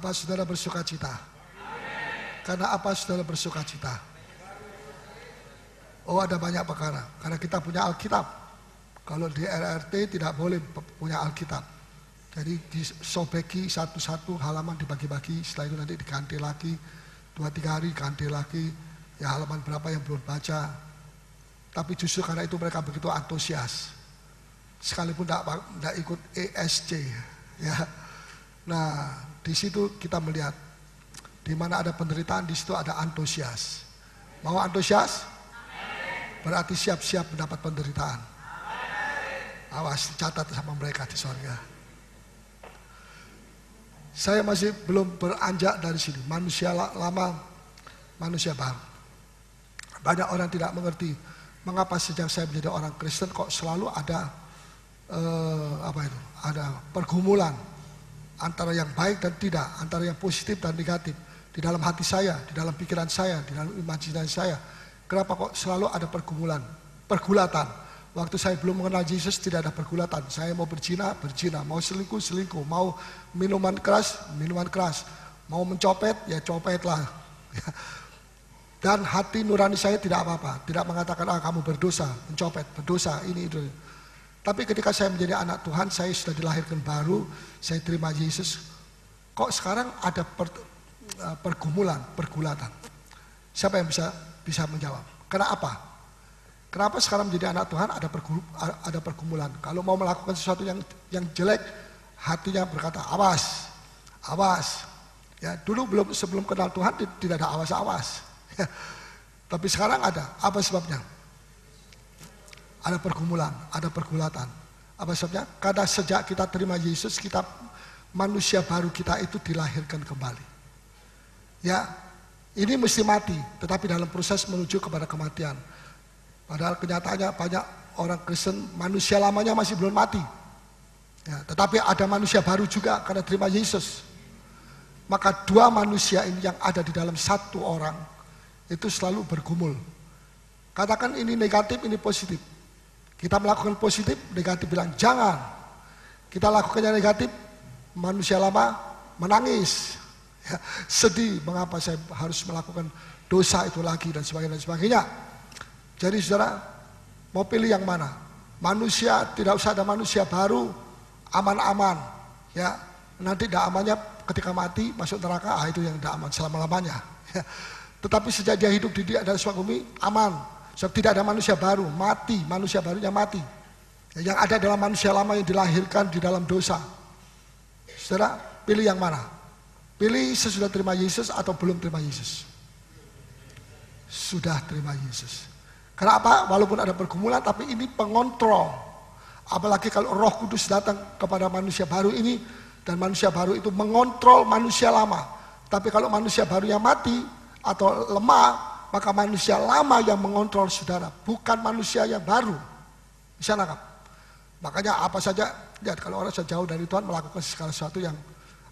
Apa saudara bersuka cita? Karena apa saudara bersuka cita? Oh, ada banyak perkara. Karena kita punya Alkitab. Kalau di RRT tidak boleh punya Alkitab. Jadi disobeki satu-satu halaman dibagi-bagi. Setelah itu nanti diganti lagi. 2-3 hari ganti lagi. Ya halaman berapa yang belum baca. Tapi justru karena itu mereka begitu antusias. Sekalipun tidak ikut ESC. Ya. Nah, di situ kita melihat. Di mana ada penderitaan, di situ ada antusias. Mau antusias? Berarti siap-siap mendapat penderitaan. Awas, catat sama mereka di sorga. Saya masih belum beranjak dari sini. Manusia lama, manusia baru. Banyak orang tidak mengerti mengapa sejak saya menjadi orang Kristen kok selalu ada ada pergumulan antara yang baik dan tidak, antara yang positif dan negatif di dalam hati saya, di dalam pikiran saya, di dalam imajinasi saya. Kenapa kok selalu ada pergumulan, pergulatan? Waktu saya belum mengenal Yesus tidak ada pergulatan. Saya mau berzina, berzina. Mau selingkuh, selingkuh. Mau minuman keras, minuman keras. Mau mencopet, ya copetlah. Dan hati nurani saya tidak apa-apa. Tidak mengatakan, kamu berdosa, mencopet, berdosa, ini itu. Tapi ketika saya menjadi anak Tuhan, saya sudah dilahirkan baru, saya terima Yesus. Kok sekarang ada pergumulan, pergulatan? Siapa yang bisa menjawab? Kenapa? Kenapa sekarang menjadi anak Tuhan ada pergumulan? Kalau mau melakukan sesuatu yang jelek, hatinya berkata awas, awas. Ya, dulu sebelum kenal Tuhan tidak ada awas-awas. Ya, tapi sekarang ada. Apa sebabnya? Ada pergumulan, ada pergulatan. Apa sebabnya? Karena sejak kita terima Yesus, manusia baru kita itu dilahirkan kembali. Ya, ini mesti mati, tetapi dalam proses menuju kepada kematian. Padahal kenyataannya banyak orang Kristen manusia lamanya masih belum mati. Ya, tetapi ada manusia baru juga karena terima Yesus. Maka dua manusia ini yang ada di dalam satu orang itu selalu bergumul. Katakan ini negatif, ini positif. Kita melakukan positif, negatif bilang jangan. Kita lakukan yang negatif, manusia lama menangis. Ya, sedih, mengapa saya harus melakukan dosa itu lagi dan sebagainya. Jadi saudara, mau pilih yang mana? Manusia, tidak usah ada manusia baru, aman-aman. Ya, nanti tidak amannya ketika mati, masuk neraka, itu yang tidak aman selama-lamanya. Ya. Tetapi sejak dia hidup di atas bumi, aman. Sebab tidak ada manusia baru, mati, manusia barunya mati. Ya, yang ada adalah manusia lama yang dilahirkan di dalam dosa. Saudara, pilih yang mana? Pilih sesudah terima Yesus atau belum terima Yesus? Sudah terima Yesus. Kenapa? Walaupun ada pergumulan, tapi ini pengontrol. Apalagi kalau Roh Kudus datang kepada manusia baru ini, dan manusia baru itu mengontrol manusia lama. Tapi kalau manusia baru yang mati atau lemah, maka manusia lama yang mengontrol saudara, bukan manusia yang baru. Bisa nangkap? Makanya apa saja, lihat kalau orang sudah jauh dari Tuhan melakukan segala sesuatu yang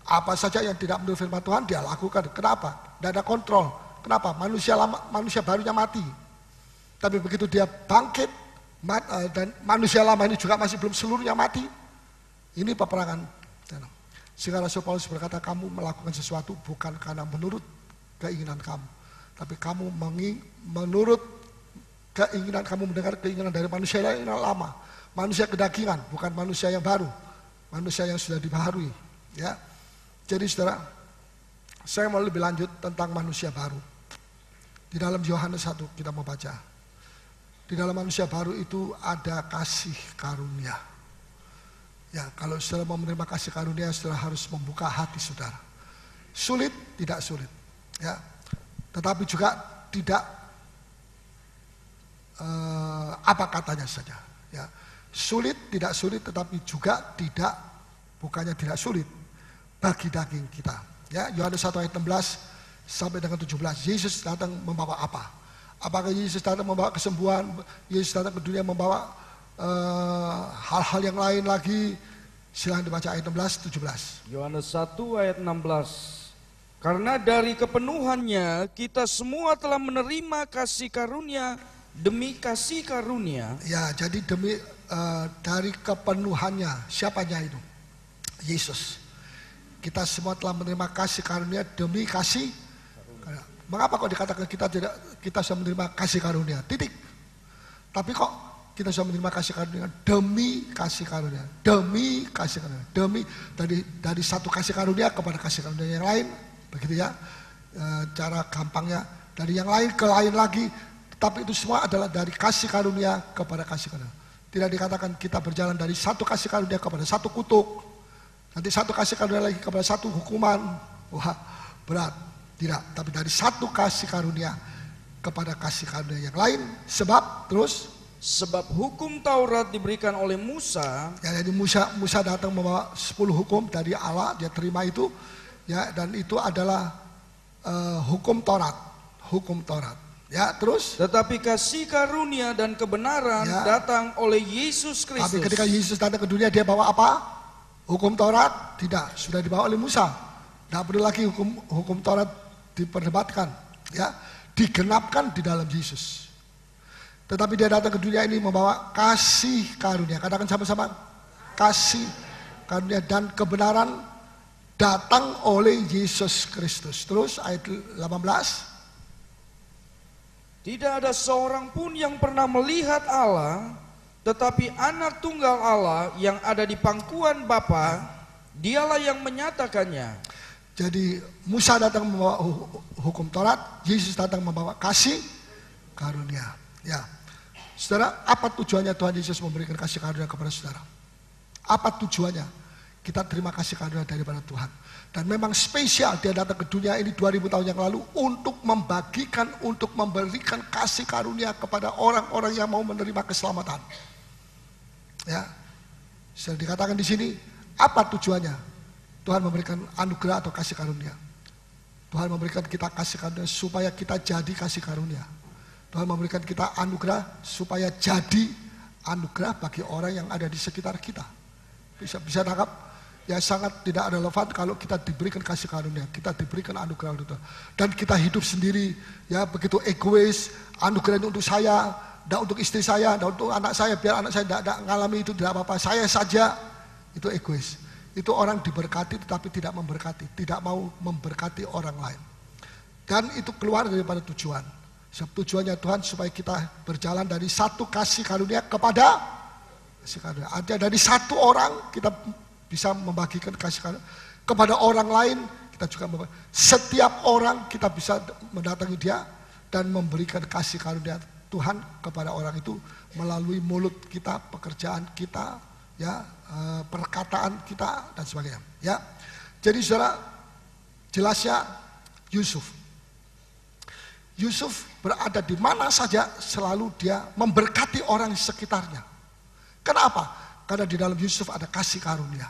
apa saja yang tidak menurut firman Tuhan dia lakukan. Kenapa? Tidak ada kontrol. Kenapa? Manusia lama, manusia barunya mati. Tapi begitu dia bangkit dan manusia lama ini juga masih belum seluruhnya mati. Ini peperangan. Sehingga Rasul Paulus berkata, kamu melakukan sesuatu bukan karena menurut keinginan kamu, tapi kamu menurut keinginan kamu, mendengar keinginan dari manusia yang lama, manusia kedagingan, bukan manusia yang baru, manusia yang sudah dibaharui. Ya. Jadi saudara, saya mau lebih lanjut tentang manusia baru. Di dalam Yohanes 1 kita mau baca. Di dalam manusia baru itu ada kasih karunia. Ya, kalau saudara mau menerima kasih karunia, saudara harus membuka hati saudara. Sulit, tidak sulit. Ya, tetapi juga tidak apa katanya saja. Ya, sulit, tidak sulit, tetapi juga tidak, bukannya tidak sulit bagi daging kita. Ya, Yohanes 1 ayat 16 sampai dengan 17. Yesus datang membawa apa? Apakah Yesus datang membawa kesembuhan? Yesus datang ke dunia membawa hal-hal yang lain lagi? Silahkan dibaca ayat 16, 17. Yohanes 1 ayat 16. Karena dari kepenuhannya kita semua telah menerima kasih karunia demi kasih karunia. Ya, jadi dari kepenuhannya. Siapanya itu? Yesus. Kita semua telah menerima kasih karunia demi kasih. Mengapa kok dikatakan kita sudah menerima kasih karunia? Titik. Tapi kok kita sudah menerima kasih karunia demi kasih karunia, demi kasih karunia, demi dari satu kasih karunia kepada kasih karunia yang lain, begitu ya. Cara gampangnya dari yang lain ke lain lagi, tapi itu semua adalah dari kasih karunia kepada kasih karunia. Tidak dikatakan kita berjalan dari satu kasih karunia kepada satu kutuk, nanti satu kasih karunia lagi kepada satu hukuman. Wah, berat. Tidak, tapi dari satu kasih karunia kepada kasih karunia yang lain. Sebab hukum Taurat diberikan oleh Musa. Ya, jadi Musa datang membawa 10 hukum dari Allah, dia terima itu, ya, dan itu adalah hukum Taurat. Ya, terus. Tetapi kasih karunia dan kebenaran datang oleh Yesus Kristus. Tapi ketika Yesus datang ke dunia, dia bawa apa? Hukum Taurat? Tidak, sudah dibawa oleh Musa. Tidak perlu lagi hukum Taurat diperdebatkan, ya, digenapkan di dalam Yesus. Tetapi dia datang ke dunia ini membawa kasih karunia. Katakan sama-sama, kasih karunia dan kebenaran datang oleh Yesus Kristus. Terus ayat 18. Tidak ada seorang pun yang pernah melihat Allah, tetapi anak tunggal Allah yang ada di pangkuan Bapa, dialah yang menyatakannya. Jadi Musa datang membawa hukum Taurat, Yesus datang membawa kasih karunia. Ya, saudara, apa tujuannya Tuhan Yesus memberikan kasih karunia kepada saudara? Apa tujuannya? Kita terima kasih karunia daripada Tuhan. Dan memang spesial dia datang ke dunia ini 2000 tahun yang lalu untuk membagikan, untuk memberikan kasih karunia kepada orang-orang yang mau menerima keselamatan. Ya, sudah dikatakan di sini, apa tujuannya? Tuhan memberikan anugerah atau kasih karunia. Tuhan memberikan kita kasih karunia supaya kita jadi kasih karunia. Tuhan memberikan kita anugerah supaya jadi anugerah bagi orang yang ada di sekitar kita. Bisa tangkap? Ya, sangat tidak relevan kalau kita diberikan kasih karunia, kita diberikan anugerah itu. Dan kita hidup sendiri, ya, begitu egois, anugerah itu untuk saya, dan untuk istri saya, dan untuk anak saya, biar anak saya tidak mengalami itu, tidak apa-apa, saya saja, itu egois. Itu orang diberkati tetapi tidak memberkati, tidak mau memberkati orang lain. Dan itu keluar daripada tujuan. Sebab tujuannya Tuhan supaya kita berjalan dari satu kasih karunia kepada kasih karunia. Ada dari satu orang kita bisa membagikan kasih karunia kepada orang lain, kita juga setiap orang kita bisa mendatangi dia dan memberikan kasih karunia Tuhan kepada orang itu melalui mulut kita, pekerjaan kita, ya, perkataan kita dan sebagainya, ya. Jadi saudara, jelasnya Yusuf berada di mana saja selalu dia memberkati orang di sekitarnya. Kenapa? Karena di dalam Yusuf ada kasih karunia.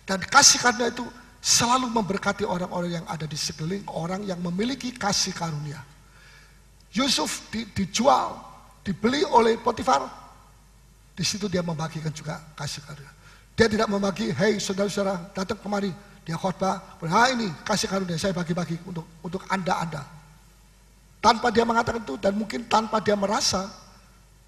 Dan kasih karunia itu selalu memberkati orang-orang yang ada di sekeliling orang yang memiliki kasih karunia. Yusuf dijual, dibeli oleh Potifar. Di situ dia membagikan juga kasih karunia. Dia tidak membagi, hei saudara-saudara datang kemari, dia khotbah, ini kasih karunia saya bagi-bagi untuk anda. Tanpa dia mengatakan itu dan mungkin tanpa dia merasa,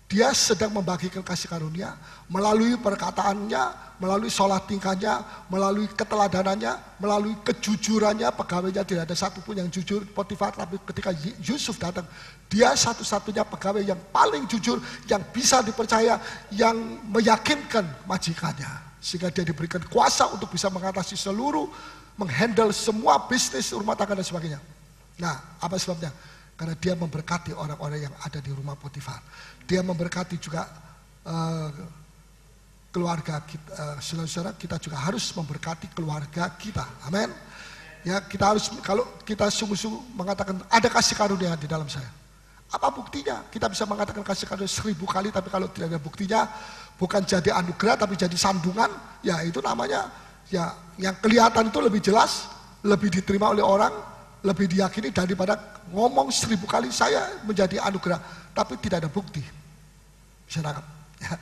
dia sedang membagikan kasih karunia melalui perkataannya, melalui sholat tingkahnya, melalui keteladanannya, melalui kejujurannya. Pegawainya tidak ada satupun yang jujur, Potifar, tapi ketika Yusuf datang, dia satu-satunya pegawai yang paling jujur, yang bisa dipercaya, yang meyakinkan majikannya. Sehingga dia diberikan kuasa untuk bisa mengatasi seluruh, menghandle semua bisnis rumah tangga dan sebagainya. Nah, apa sebabnya? Karena dia memberkati orang-orang yang ada di rumah Potifar. Dia memberkati juga keluarga kita, saudara-saudara, kita juga harus memberkati keluarga kita. Amin. Ya, kita harus, kalau kita sungguh-sungguh mengatakan ada kasih karunia di dalam saya. Apa buktinya? Kita bisa mengatakan kasih karunia 1000 kali, tapi kalau tidak ada buktinya, bukan jadi anugerah tapi jadi sandungan, ya itu namanya, ya, yang kelihatan itu lebih jelas, lebih diterima oleh orang, lebih diyakini daripada ngomong 1000 kali saya menjadi anugerah, tapi tidak ada bukti. Bisa tangkap? Ya.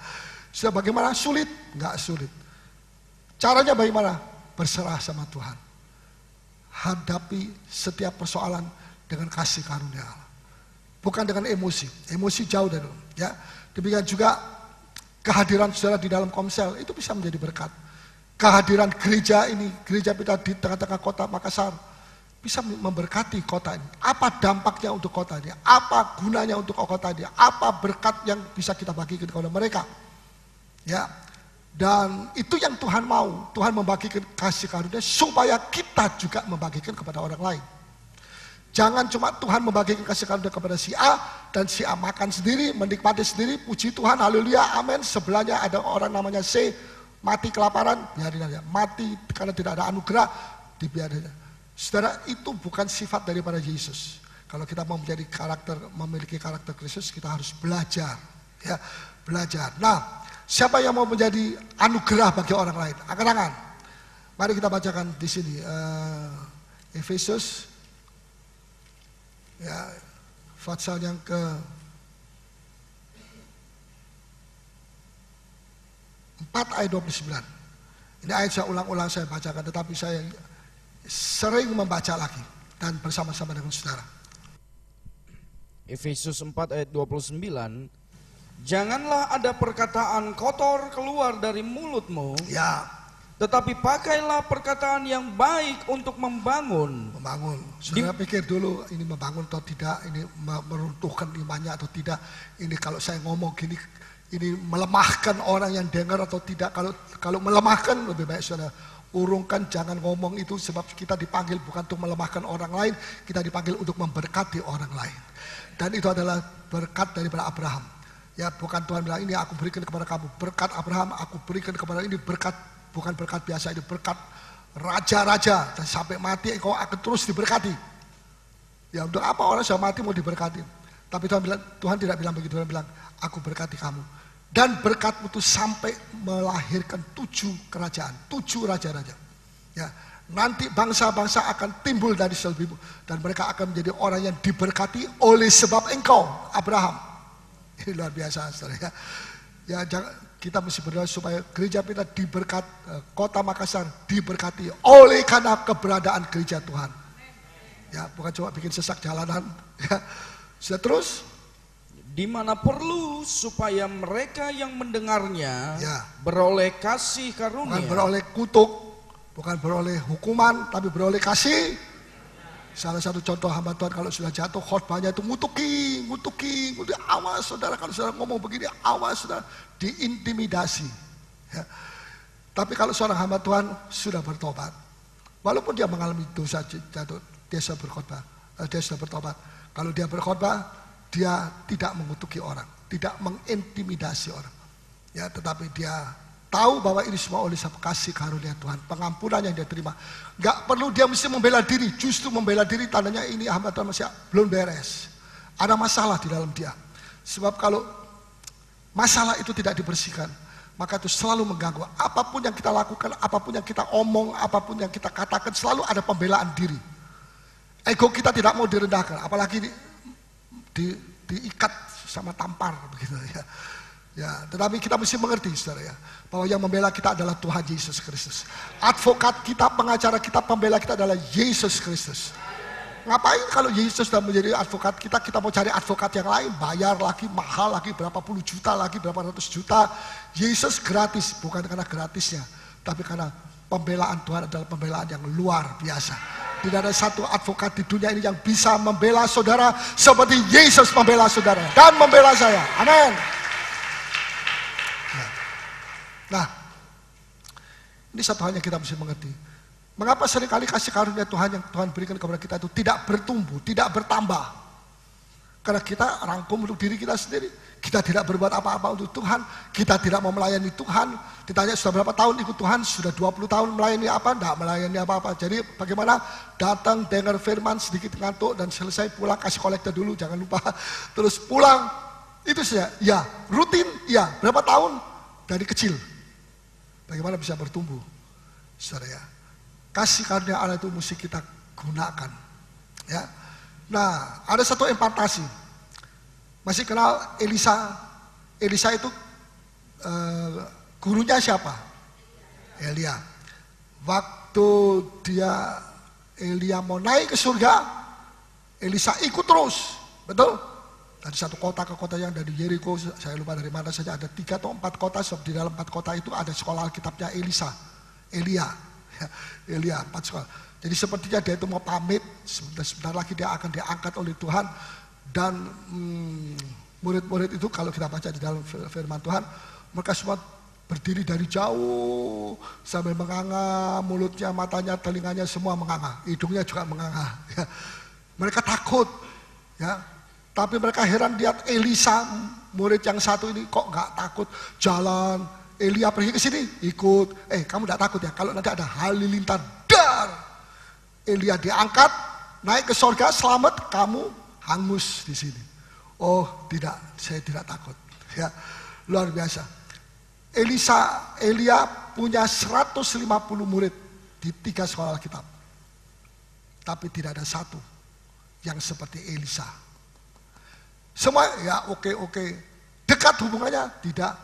Sudah bagaimana? Sulit? Enggak sulit. Caranya bagaimana? Berserah sama Tuhan. Hadapi setiap persoalan dengan kasih karunia Allah. Bukan dengan emosi. Emosi jauh dari itu. Ya. Demikian juga kehadiran saudara di dalam komsel itu bisa menjadi berkat. kehadiran gereja ini, gereja kita di tengah-tengah kota Makassar, bisa memberkati kota ini. Apa dampaknya untuk kota ini? Apa gunanya untuk kota ini? Apa berkat yang bisa kita bagikan kepada mereka? Ya, dan itu yang Tuhan mau. Tuhan membagikan kasih karunia supaya kita juga membagikan kepada orang lain. Jangan cuma Tuhan membagikan kasih karunia kepada si A, dan si A makan sendiri, menikmati sendiri, puji Tuhan, haleluya, amin. Sebelahnya ada orang namanya C, mati kelaparan, biarin aja. Mati karena tidak ada anugerah, dibiarin aja. Saudara, itu bukan sifat daripada Yesus. Kalau kita mau menjadi memiliki karakter Kristus, kita harus belajar, ya, belajar. Nah, siapa yang mau menjadi anugerah bagi orang lain? Angkat tangan. Mari kita bacakan di sini, Efesus. Ya, pasal yang ke 4 ayat 29. Ini ayat saya ulang-ulang saya bacakan, tetapi saya sering membaca lagi dan bersama-sama dengan saudara. Efesus 4 ayat 29. Janganlah ada perkataan kotor keluar dari mulutmu. Ya. Tetapi pakailah perkataan yang baik untuk membangun. Membangun. Saudara pikir dulu ini membangun atau tidak, ini meruntuhkan imannya atau tidak. Ini kalau saya ngomong gini, ini melemahkan orang yang dengar atau tidak. Kalau melemahkan, lebih baik saudara urungkan, jangan ngomong itu, sebab kita dipanggil bukan untuk melemahkan orang lain, kita dipanggil untuk memberkati orang lain. Dan itu adalah berkat daripada Abraham. Ya, bukan Tuhan bilang ini aku berikan kepada kamu, berkat Abraham aku berikan kepada ini, berkat bukan berkat biasa, ini berkat raja-raja, dan sampai mati engkau akan terus diberkati. Ya, untuk apa orang sudah mati mau diberkati? Tapi Tuhan tidak bilang begitu. Tuhan bilang aku berkati kamu, dan berkatmu itu sampai melahirkan 7 kerajaan, 7 raja-raja. Ya, nanti bangsa-bangsa akan timbul dari selbimu, dan mereka akan menjadi orang yang diberkati oleh sebab engkau, Abraham. Ini luar biasa, saudara. Ya, kita mesti berdoa supaya gereja kita diberkat, kota Makassar diberkati oleh karena keberadaan gereja Tuhan. Ya, bukan cuma bikin sesak jalanan. Ya, sudah terus. Di mana perlu supaya mereka yang mendengarnya, ya, beroleh kasih karunia. Bukan beroleh kutuk, bukan beroleh hukuman, tapi beroleh kasih. Salah satu contoh hamba Tuhan kalau sudah jatuh khotbahnya itu ngutuki. Awas saudara, kalau saudara ngomong begini, awas saudara, diintimidasi. Ya. Tapi kalau seorang hamba Tuhan sudah bertobat, walaupun dia mengalami dosa jatuh, dia sudah berkhotbah, dia sudah bertobat. Kalau dia berkhotbah, dia tidak mengutuki orang, tidak mengintimidasi orang. Ya, tetapi dia tahu bahwa ini semua oleh kasih karunia Tuhan, pengampunan yang dia terima. Gak perlu dia mesti membela diri, justru membela diri tandanya ini hamba Tuhan masih belum beres. Ada masalah di dalam dia. Sebab kalau masalah itu tidak dibersihkan, maka itu selalu mengganggu. Apapun yang kita lakukan, apapun yang kita omong, apapun yang kita katakan, selalu ada pembelaan diri. Ego kita tidak mau direndahkan, apalagi diikat sama tampar begitu ya. Ya, tetapi kita mesti mengerti saudara ya, bahwa yang membela kita adalah Tuhan Yesus Kristus. Advokat kita, pengacara kita, pembela kita adalah Yesus Kristus. Ngapain kalau Yesus sudah menjadi advokat kita, kita mau cari advokat yang lain, bayar lagi, mahal lagi, berapa puluh juta lagi, berapa ratus juta. Yesus gratis, bukan karena gratisnya, tapi karena pembelaan Tuhan adalah pembelaan yang luar biasa. Tidak ada satu advokat di dunia ini yang bisa membela saudara seperti Yesus membela saudara dan membela saya. Amin. Nah, ini satu hal yang kita mesti mengerti. Mengapa seringkali kasih karunia Tuhan yang Tuhan berikan kepada kita itu tidak bertumbuh, tidak bertambah? Karena kita rangkum untuk diri kita sendiri. Kita tidak berbuat apa-apa untuk Tuhan. Kita tidak mau melayani Tuhan. Ditanya sudah berapa tahun ikut Tuhan? Sudah 20 tahun melayani apa? Tidak melayani apa-apa. Jadi bagaimana? Datang, dengar firman, sedikit ngantuk, dan selesai pulang, kasih kolektor dulu, jangan lupa. Terus pulang, itu saja. Ya, rutin, ya. Berapa tahun? Dari kecil. Bagaimana bisa bertumbuh? Saudara ya. Kasih karunia Allah itu mesti kita gunakan. Ya. Nah, ada satu impartasi. Masih kenal Elisa? Elisa itu gurunya siapa? Elia. Waktu Elia mau naik ke surga, Elisa ikut terus, betul? Dari satu kota ke kota yang dari Yeriko, saya lupa dari mana saja, ada 3 atau 4 kota, sebab di dalam 4 kota itu ada sekolah Alkitabnya Elisa. Elia. Ya, Elia 4 sekolah. Jadi sepertinya dia itu mau pamit, sebentar lagi dia akan diangkat oleh Tuhan. Dan murid-murid itu kalau kita baca di dalam firman Tuhan, mereka semua berdiri dari jauh sambil menganga, mulutnya, matanya, telinganya semua menganga, hidungnya juga menganga. Ya. Mereka takut, ya. Tapi mereka heran lihat Elisa, murid yang satu ini kok nggak takut jalan. Elia pergi ke sini, ikut. Kamu nggak takut ya? Kalau nanti ada halilintar, dar. Elia diangkat, naik ke sorga, selamat. Kamu hangus di sini. Oh tidak, saya tidak takut. Ya, luar biasa. Elia punya 150 murid di 3 sekolah Alkitab. Tapi tidak ada satu yang seperti Elisa. Semua ya oke. Dekat hubungannya, tidak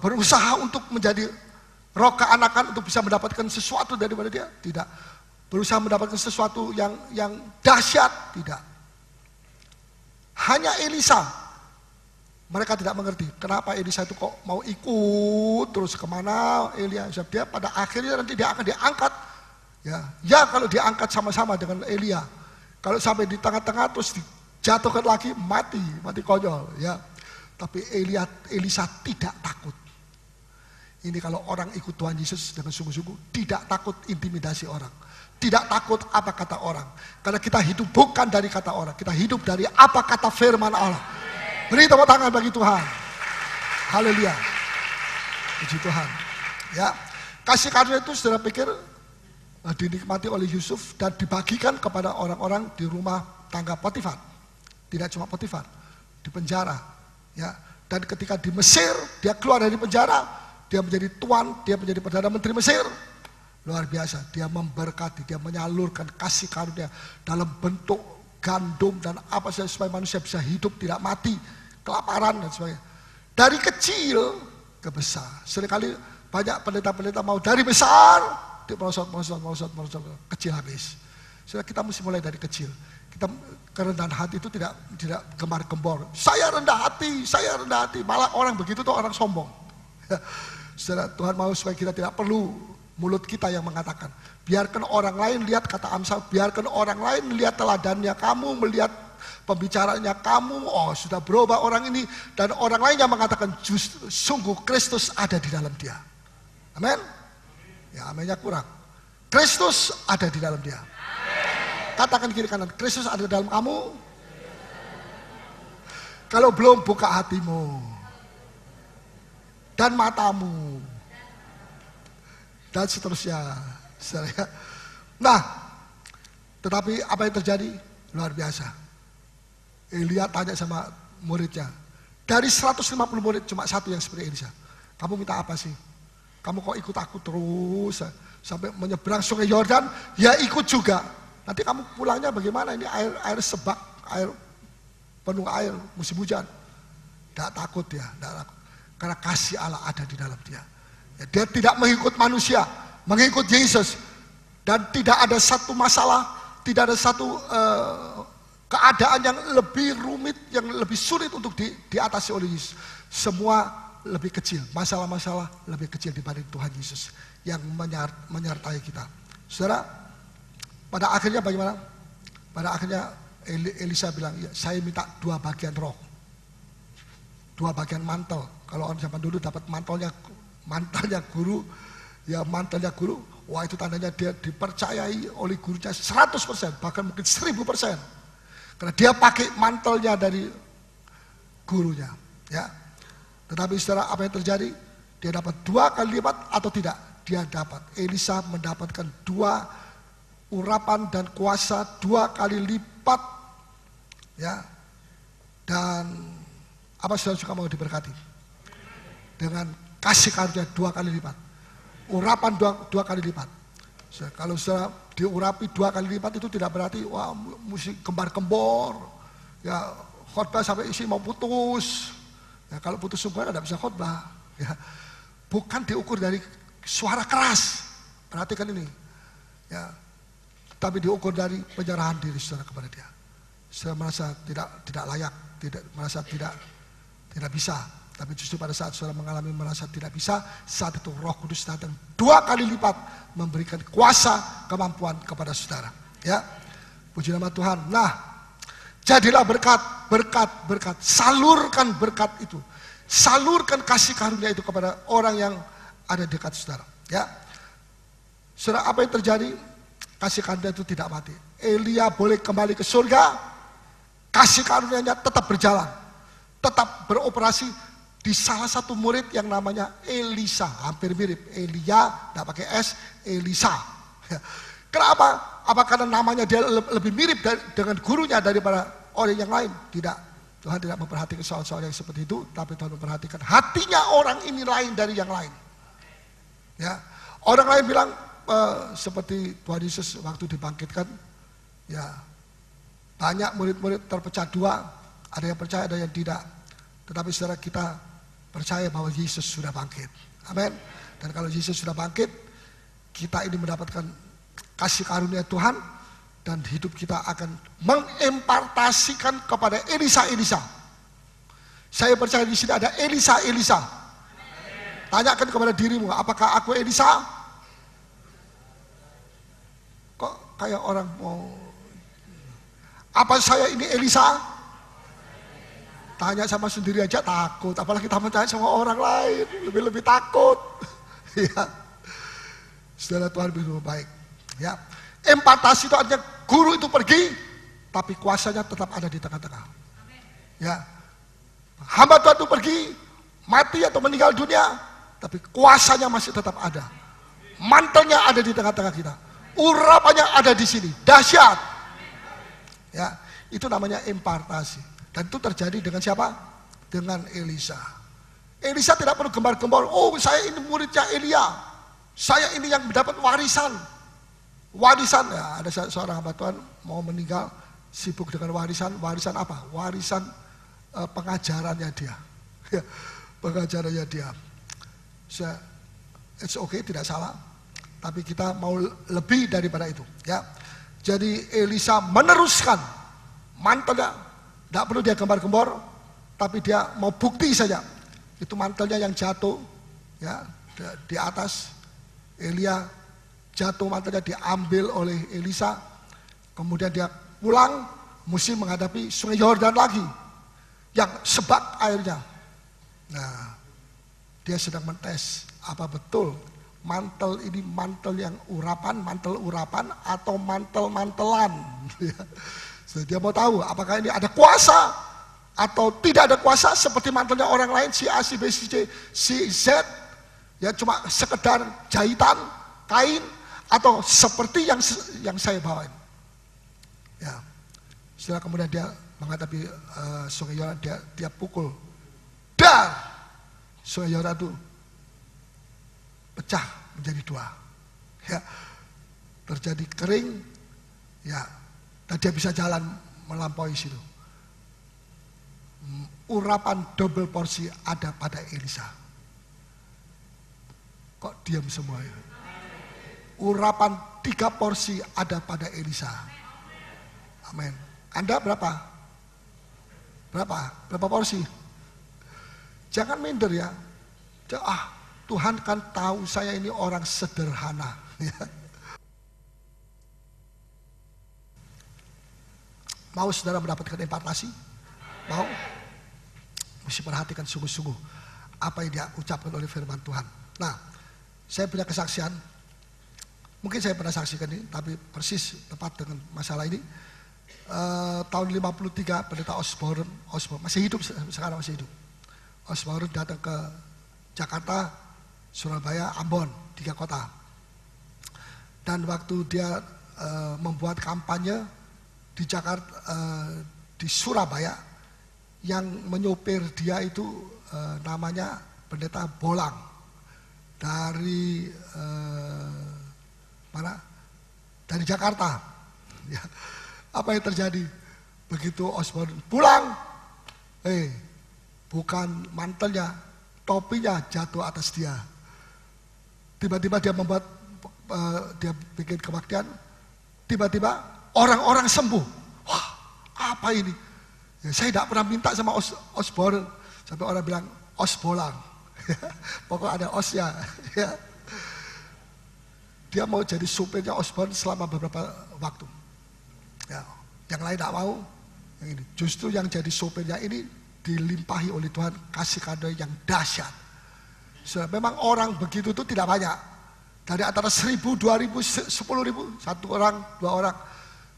berusaha untuk menjadi roh keanakan untuk bisa mendapatkan sesuatu daripada dia, tidak. Berusaha mendapatkan sesuatu yang dahsyat, tidak. Hanya Elisa. Mereka tidak mengerti kenapa Elisa itu kok mau ikut terus kemana Elia. Dia pada akhirnya nanti dia akan diangkat. Ya kalau diangkat sama-sama dengan Elia. Kalau sampai di tengah-tengah terus dijatuhkan lagi, mati konyol. Ya. Tapi Elisa tidak takut. Ini kalau orang ikut Tuhan Yesus dengan sungguh-sungguh, tidak takut intimidasi orang. Tidak takut apa kata orang. Karena kita hidup bukan dari kata orang, kita hidup dari apa kata firman Allah. Beri tepuk tangan bagi Tuhan. Haleluya. Puji Tuhan. Ya, kasih karunia itu saudara pikir dinikmati oleh Yusuf dan dibagikan kepada orang-orang di rumah tangga Potifar. Tidak cuma Potifar, di penjara. Ya, dan ketika di Mesir dia keluar dari penjara, dia menjadi tuan, dia menjadi perdana menteri Mesir. Luar biasa, dia memberkati, dia menyalurkan kasih karunia dalam bentuk gandum dan apa saja supaya manusia bisa hidup tidak mati, kelaparan dan sebagainya. Dari kecil ke besar. Seringkali banyak pendeta-pendeta mau dari besar merosot, kecil habis. Sudah kita mesti mulai dari kecil. Kita kerendahan hati itu tidak gemar-gembor. Saya rendah hati, malah orang begitu tuh orang sombong. Saudara, Tuhan mau supaya kita tidak perlu mulut kita yang mengatakan. Biarkan orang lain lihat, kata Amsal, biarkan orang lain lihat teladannya kamu, melihat pembicaranya kamu, oh sudah berubah orang ini, dan orang lain yang mengatakan sungguh Kristus ada di dalam dia. Amin. Ya aminnya kurang. Kristus ada di dalam dia. Katakan kiri kanan, Kristus ada di dalam kamu. Kalau belum, buka hatimu dan matamu dan seterusnya. Nah, tetapi apa yang terjadi? Luar biasa. Elia tanya sama muridnya, dari 150 murid cuma satu yang seperti Elisa. Kamu minta apa sih? Kamu kok ikut aku terus sampai menyeberang sungai Yordan? Ya ikut juga. Nanti kamu pulangnya bagaimana? Ini air sebak, air penuh air, musim hujan. Tidak takut ya, tidak takut. Karena kasih Allah ada di dalam dia. Ya, dia tidak mengikut manusia, mengikut Yesus. Dan tidak ada satu masalah, tidak ada satu keadaan yang lebih rumit, yang lebih sulit untuk diatasi oleh Yesus. Semua lebih kecil, masalah-masalah lebih kecil dibanding Tuhan Yesus yang menyertai kita. Saudara, pada akhirnya bagaimana? Pada akhirnya Elisa bilang, ya, saya minta 2 bagian roh, 2 bagian mantel. Kalau orang zaman dulu dapat mantelnya guru, ya mantelnya guru, wah itu tandanya dia dipercayai oleh gurunya 100%, bahkan mungkin 1000%. Karena dia pakai mantelnya dari gurunya, ya. Tetapi saudara, apa yang terjadi? Dia dapat 2 kali lipat atau tidak? Dia dapat. Elisa mendapatkan 2 urapan dan kuasa 2 kali lipat, ya. Dan apa saudara suka mau diberkati? Dengan kasih karunia 2 kali lipat. Urapan 2 kali lipat. Kalau saudara diurapi 2 kali lipat itu tidak berarti wah mesti kembar-kembor. Ya khotbah sampai isi mau putus. Ya, kalau putus semua tidak bisa khotbah. Ya. Bukan diukur dari suara keras. Perhatikan ini. Ya. Tapi diukur dari penyerahan diri saudara kepada dia. Saya merasa tidak layak, merasa tidak bisa. Tapi justru pada saat saudara mengalami merasa tidak bisa, saat itu Roh Kudus datang 2 kali lipat memberikan kuasa, kemampuan kepada saudara. Ya, puji nama Tuhan. Nah, jadilah berkat, berkat, berkat. Salurkan berkat itu. Salurkan kasih karunia itu kepada orang yang ada dekat saudara. Ya, saudara, apa yang terjadi? Kasih karunia itu tidak mati. Elia boleh kembali ke surga, kasih karunia-Nya tetap berjalan, tetap beroperasi di salah satu murid yang namanya Elisa. Hampir mirip, Elia, tidak pakai S, Elisa. Ya. Kenapa? Apa karena namanya dia lebih mirip dengan gurunya daripada orang yang lain? Tidak. Tuhan tidak memperhatikan soal-soal yang seperti itu, tapi Tuhan memperhatikan hatinya orang ini lain dari yang lain. Ya, orang lain bilang seperti Tuhan Yesus waktu dibangkitkan, ya banyak murid-murid terpecah 2, ada yang percaya, ada yang tidak. Tetapi saudara, kita percaya bahwa Yesus sudah bangkit. Amin. Dan kalau Yesus sudah bangkit, kita ini mendapatkan kasih karunia Tuhan, dan hidup kita akan mengimpartasikan kepada Elisa-Elisa. Saya percaya di sini ada Elisa-Elisa. Tanyakan kepada dirimu, apakah aku Elisa? Kok kayak orang mau, apa saya ini Elisa? Tanya sama sendiri aja takut, apalagi kita tanya sama orang lain, lebih-lebih takut. Ya, saudara, Tuhan begitu baik. Ya, impartasi itu artinya guru itu pergi, tapi kuasanya tetap ada di tengah-tengah. Ya, hamba Tuhan itu pergi, mati atau meninggal dunia, tapi kuasanya masih tetap ada. Mantelnya ada di tengah-tengah kita, urapannya ada di sini, dahsyat. Ya, itu namanya impartasi. Dan itu terjadi dengan siapa? Dengan Elisa. Elisa tidak perlu gembar-gembor, oh saya ini muridnya Elia, saya ini yang mendapat warisan. Warisan, ya ada seorang hamba Tuhan mau meninggal, sibuk dengan warisan. Warisan apa? Warisan pengajarannya dia. Pengajarannya dia. It's okay, tidak salah. Tapi kita mau lebih daripada itu. Ya. Jadi Elisa meneruskan mantelnya. Tidak perlu dia gembar-gembor, tapi dia mau bukti saja. Itu mantelnya yang jatuh, ya di atas. Elia jatuh, mantelnya diambil oleh Elisa. Kemudian dia pulang, mesti menghadapi sungai Yordan lagi, yang sebak airnya. Nah, dia sedang mentes, apa betul mantel ini mantel yang urapan, mantel urapan, atau mantel-mantelan. Dia mau tahu apakah ini ada kuasa atau tidak ada kuasa seperti mantelnya orang lain, si A, si B, si C, si Z, ya cuma sekedar jahitan, kain, atau seperti yang saya bawain. Ya, setelah kemudian dia menghadapi sungai Yordan, dia pukul, dar, sungai Yordan itu pecah menjadi 2, ya, terjadi kering, ya. Dan dia bisa jalan melampaui situ. Urapan double porsi ada pada Elisa. Kok diam semua ya? Urapan 3 porsi ada pada Elisa. Amin. Anda berapa? Berapa porsi? Jangan minder ya. Tuhan kan tahu saya ini orang sederhana. Mau saudara mendapatkan impartasi? Mau? Mesti perhatikan sungguh-sungguh apa yang dia ucapkan oleh firman Tuhan. Nah, saya punya kesaksian. Mungkin saya pernah saksikan ini, tapi persis tepat dengan masalah ini. Tahun 53 pendeta Osborne masih hidup, sekarang masih hidup. Osborne datang ke Jakarta, Surabaya, Ambon, 3 kota. Dan waktu dia membuat kampanye di Jakarta, di Surabaya, yang menyopir dia itu namanya pendeta Bolang dari mana? Dari Jakarta. Ya. Apa yang terjadi? Begitu Osborne pulang, bukan mantelnya, topinya jatuh atas dia. Tiba-tiba dia membuat, dia bikin kebaktian, tiba-tiba orang-orang sembuh. Wah, apa ini? Ya, saya tidak pernah minta sama Osborne. Sampai orang bilang, os bolang. Pokoknya ada osnya. Ya. Dia mau jadi supirnya Osborn selama beberapa waktu. Ya. Yang lain tidak mau. Yang ini. Justru yang jadi supirnya ini dilimpahi oleh Tuhan kasih karunia yang dahsyat. Memang orang begitu itu tidak banyak. Dari antara 1.000, 2.000, 10.000, satu orang, dua orang.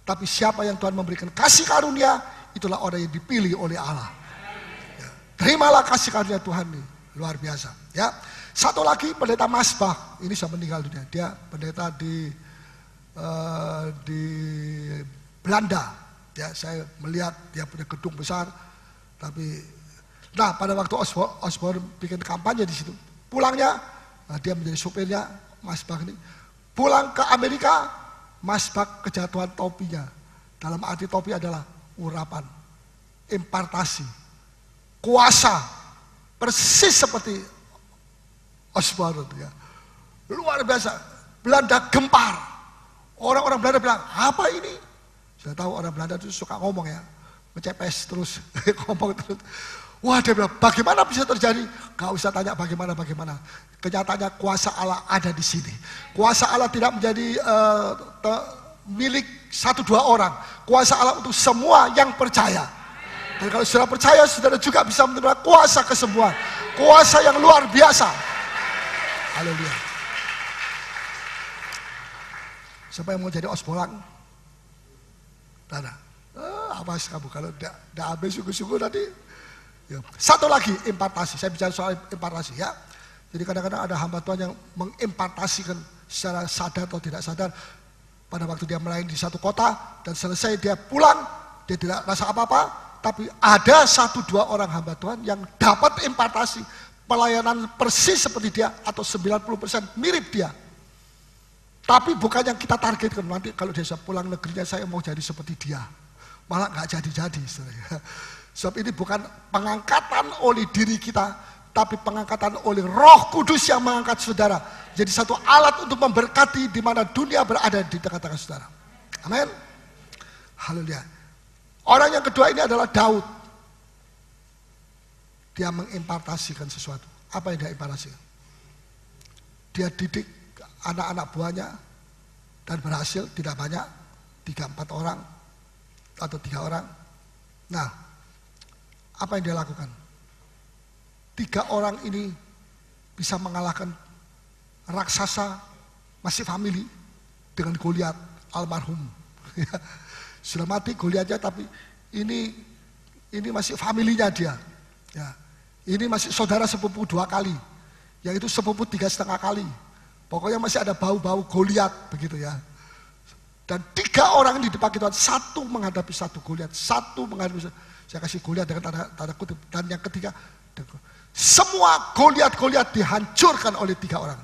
Tapi siapa yang Tuhan memberikan kasih karunia, itulah orang yang dipilih oleh Allah. Ya. Terimalah kasih karunia Tuhan ini, luar biasa. Ya, satu lagi pendeta Masbah, ini sudah meninggal dunia. Dia pendeta di Belanda. Ya, saya melihat dia punya gedung besar. Tapi, nah pada waktu Osborn bikin kampanye di situ, pulangnya, dia menjadi supirnya Masbah ini. Pulang ke Amerika. Masbah kejatuhan topinya. Dalam arti topi adalah urapan, impartasi, kuasa, persis seperti Osborn ya. Luar biasa. Belanda gempar. Orang-orang Belanda bilang, apa ini? Saya tahu orang Belanda itu suka ngomong ya, mencepes terus, ngomong terus. Wah, dia bilang, bagaimana bisa terjadi? Gak usah tanya bagaimana. Kenyataannya kuasa Allah ada di sini. Kuasa Allah tidak menjadi milik 1-2 orang. Kuasa Allah untuk semua yang percaya. Dan kalau saudara percaya, saudara juga bisa menerima kuasa kesembuhan. Kuasa yang luar biasa. Haleluya. Siapa yang mau jadi os bolang? Tidak. Awas kamu kalau tidak habis sungguh-sungguh nanti. Ya. Satu lagi impartasi, saya bicara soal impartasi ya. Jadi kadang-kadang ada hamba Tuhan yang mengimpartasikan secara sadar atau tidak sadar. Pada waktu dia melayani di satu kota dan selesai dia pulang, dia tidak rasa apa-apa. Tapi ada 1-2 orang hamba Tuhan yang dapat impartasi pelayanan persis seperti dia atau 90% mirip dia. Tapi bukan yang kita targetkan, nanti kalau dia pulang negerinya saya mau jadi seperti dia. Malah nggak jadi-jadi. Sebab ini bukan pengangkatan oleh diri kita, tapi pengangkatan oleh Roh Kudus yang mengangkat saudara. Jadi satu alat untuk memberkati di mana dunia berada di tengah-tengah saudara. Amin. Haleluya. Orang yang kedua ini adalah Daud. Dia mengimpartasikan sesuatu. Apa yang dia impartasikan? Dia didik anak-anak buahnya dan berhasil, tidak banyak, 3-4 orang atau 3 orang. Nah, apa yang dia lakukan? 3 orang ini bisa mengalahkan raksasa masih family dengan Goliat almarhum. Sudah mati Goliatnya, tapi ini masih familinya dia. Ya. Ini masih saudara sepupu 2 kali, yaitu sepupu 3,5 kali. Pokoknya masih ada bau-bau Goliat begitu ya. Dan 3 orang ini dipakai Tuhan, 1 menghadapi 1 Goliat, 1 menghadapi 1. Saya kasih Goliat dengan tanda kutip. Dan yang ketiga, semua Goliat dihancurkan oleh 3 orang.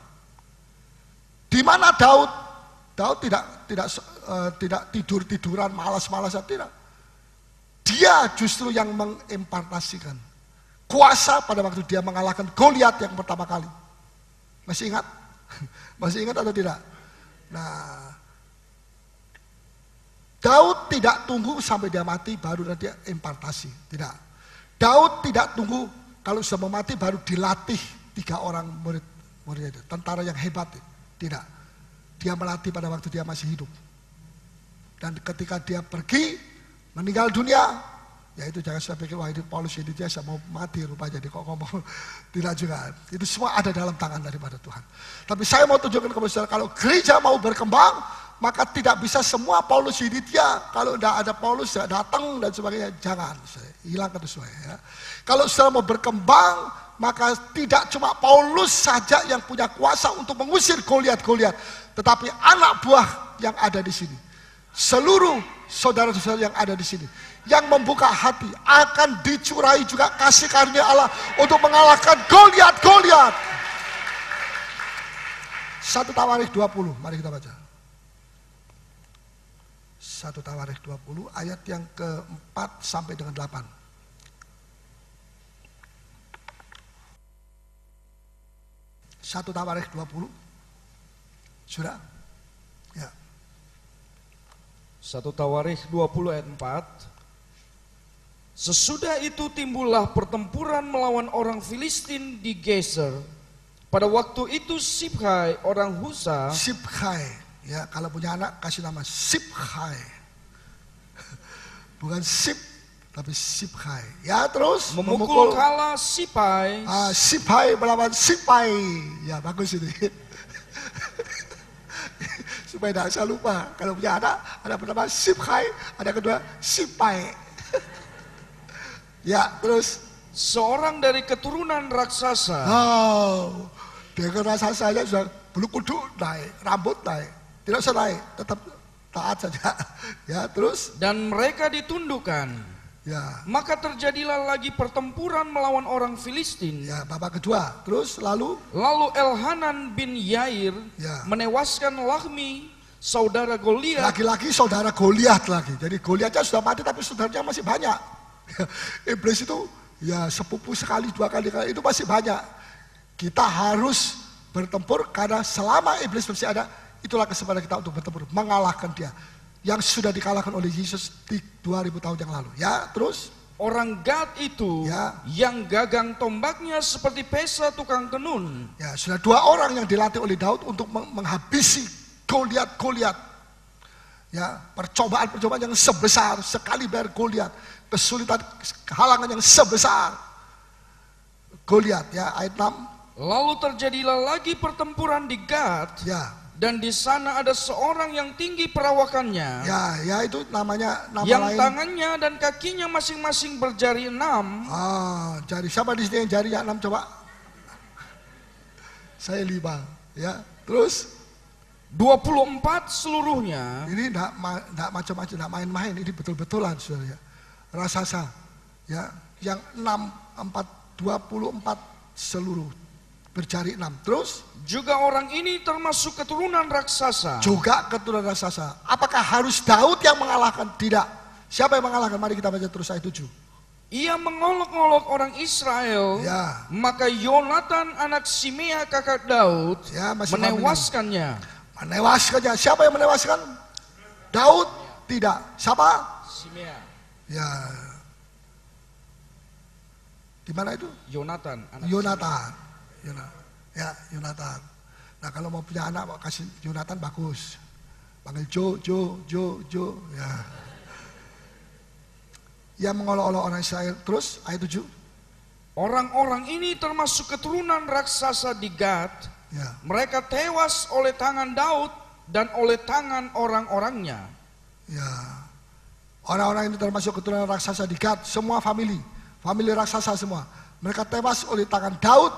Di mana Daud tidak tidur-tiduran, malas-malasan, tidak. Dia justru yang mengimpartasikan kuasa pada waktu dia mengalahkan Goliat yang pertama kali. Masih ingat? Masih ingat atau tidak? Nah, Daud tidak tunggu sampai dia mati baru dia impartasi. Tidak. Daud tidak tunggu kalau sudah mau mati baru dilatih 3 orang muridnya itu. Tentara yang hebat. Tidak. Dia melatih pada waktu dia masih hidup. Dan ketika dia pergi meninggal dunia, ya itu jangan saya pikir wah ini Paulus ini dia mau mati rupanya, jadi kok ngomong. Tidak juga. Itu semua ada dalam tangan daripada Tuhan. Tapi saya mau tunjukkan kepada saudara, kalau gereja mau berkembang, maka tidak bisa semua Paulus ini dia. Kalau tidak ada Paulus tidak datang dan sebagainya, jangan. Hilangkan itu semua ya. Kalau saudara mau berkembang, maka tidak cuma Paulus saja yang punya kuasa untuk mengusir Goliat-Goliat, tetapi anak buah yang ada di sini. Seluruh saudara-saudara yang ada di sini, yang membuka hati, akan dicurai juga kasih karunia Allah untuk mengalahkan Goliat-Goliat. 1 Tawarikh 20, mari kita baca. 1 Tawarikh 20 ayat yang ke-4 sampai dengan 8. Satu Tawarikh 20. Sudah? Ya. 1 Tawarikh 20 ayat 4. Sesudah itu timbullah pertempuran melawan orang Filistin di Geser. Pada waktu itu Sibhai orang Husa. Sibhai, ya kalau punya anak kasih nama Sibhai. Bukan Sib, tapi Sibhai. Ya terus Memukul kala Sipai. Sibhai melawan Sipai. Ya bagus ini. Supaya tidak saya lupa. Kalau punya anak, ada pertama Sibhai, ada kedua Sipai. Ya, terus Seorang dari keturunan raksasa. Dia ke raksasanya sudah bulu kuduk naik, rambut naik. Tidak usah naik, tetap taat saja. Ya, terus Dan mereka ditundukkan. ya, Maka terjadilah lagi pertempuran melawan orang Filistin. ya babak kedua. Terus lalu Lalu Elhanan bin Yair Ya. menewaskan Lahmi, saudara Goliat. laki-laki saudara Goliat lagi. Jadi Goliatnya sudah mati tapi saudaranya masih banyak. Iblis itu ya sepupu sekali, dua kali itu masih banyak. Kita harus bertempur karena selama iblis masih ada, itulah kesempatan kita untuk bertempur, mengalahkan dia yang sudah dikalahkan oleh Yesus di 2000 tahun yang lalu. Ya, terus Orang Gad itu Ya. yang gagang tombaknya seperti pesa tukang tenun. ya sudah dua orang yang dilatih oleh Daud untuk menghabisi Goliat. Ya, percobaan-percobaan yang sebesar sekali bayar Goliat, kesulitan halangan yang sebesar Goliat. Ya, ayat 6. Lalu terjadilah lagi pertempuran di Gad. Ya, Dan di sana ada seorang yang tinggi perawakannya. ya itu namanya nama Yang lain. tangannya dan kakinya masing-masing berjari 6. Jari siapa di sini yang jarinya 6 coba? Saya 5. Ya, terus 24 seluruhnya. ini enggak macam-macam, enggak main-main, ini betul-betulan Saudara ya. Raksasa ya, yang 24 seluruh berjari 6. Terus Juga orang ini termasuk keturunan raksasa. juga keturunan raksasa. Apakah harus Daud yang mengalahkan? Tidak. Siapa yang mengalahkan? Mari kita baca terus ayat 7. Ia mengolok-olok orang Israel. Ya. Maka Yonatan anak Simea kakak Daud Ya, masih menewaskannya. Menewaskannya. Siapa yang menewaskan? Daud? Tidak. Siapa? Simea. Ya. Di mana itu? Yonatan anak Yonatan. Ya, Yonatan. Nah, kalau mau punya anak, mau kasih Yonatan bagus. Panggil Jo. Ya. Yang mengolok-olok orang Israel. Terus ayat 7. Orang-orang ini termasuk keturunan raksasa di Gad. Ya. Mereka tewas oleh tangan Daud dan oleh tangan orang-orangnya. Ya. Orang-orang ini termasuk keturunan raksasa di Gad, semua famili raksasa semua. Mereka tewas oleh tangan Daud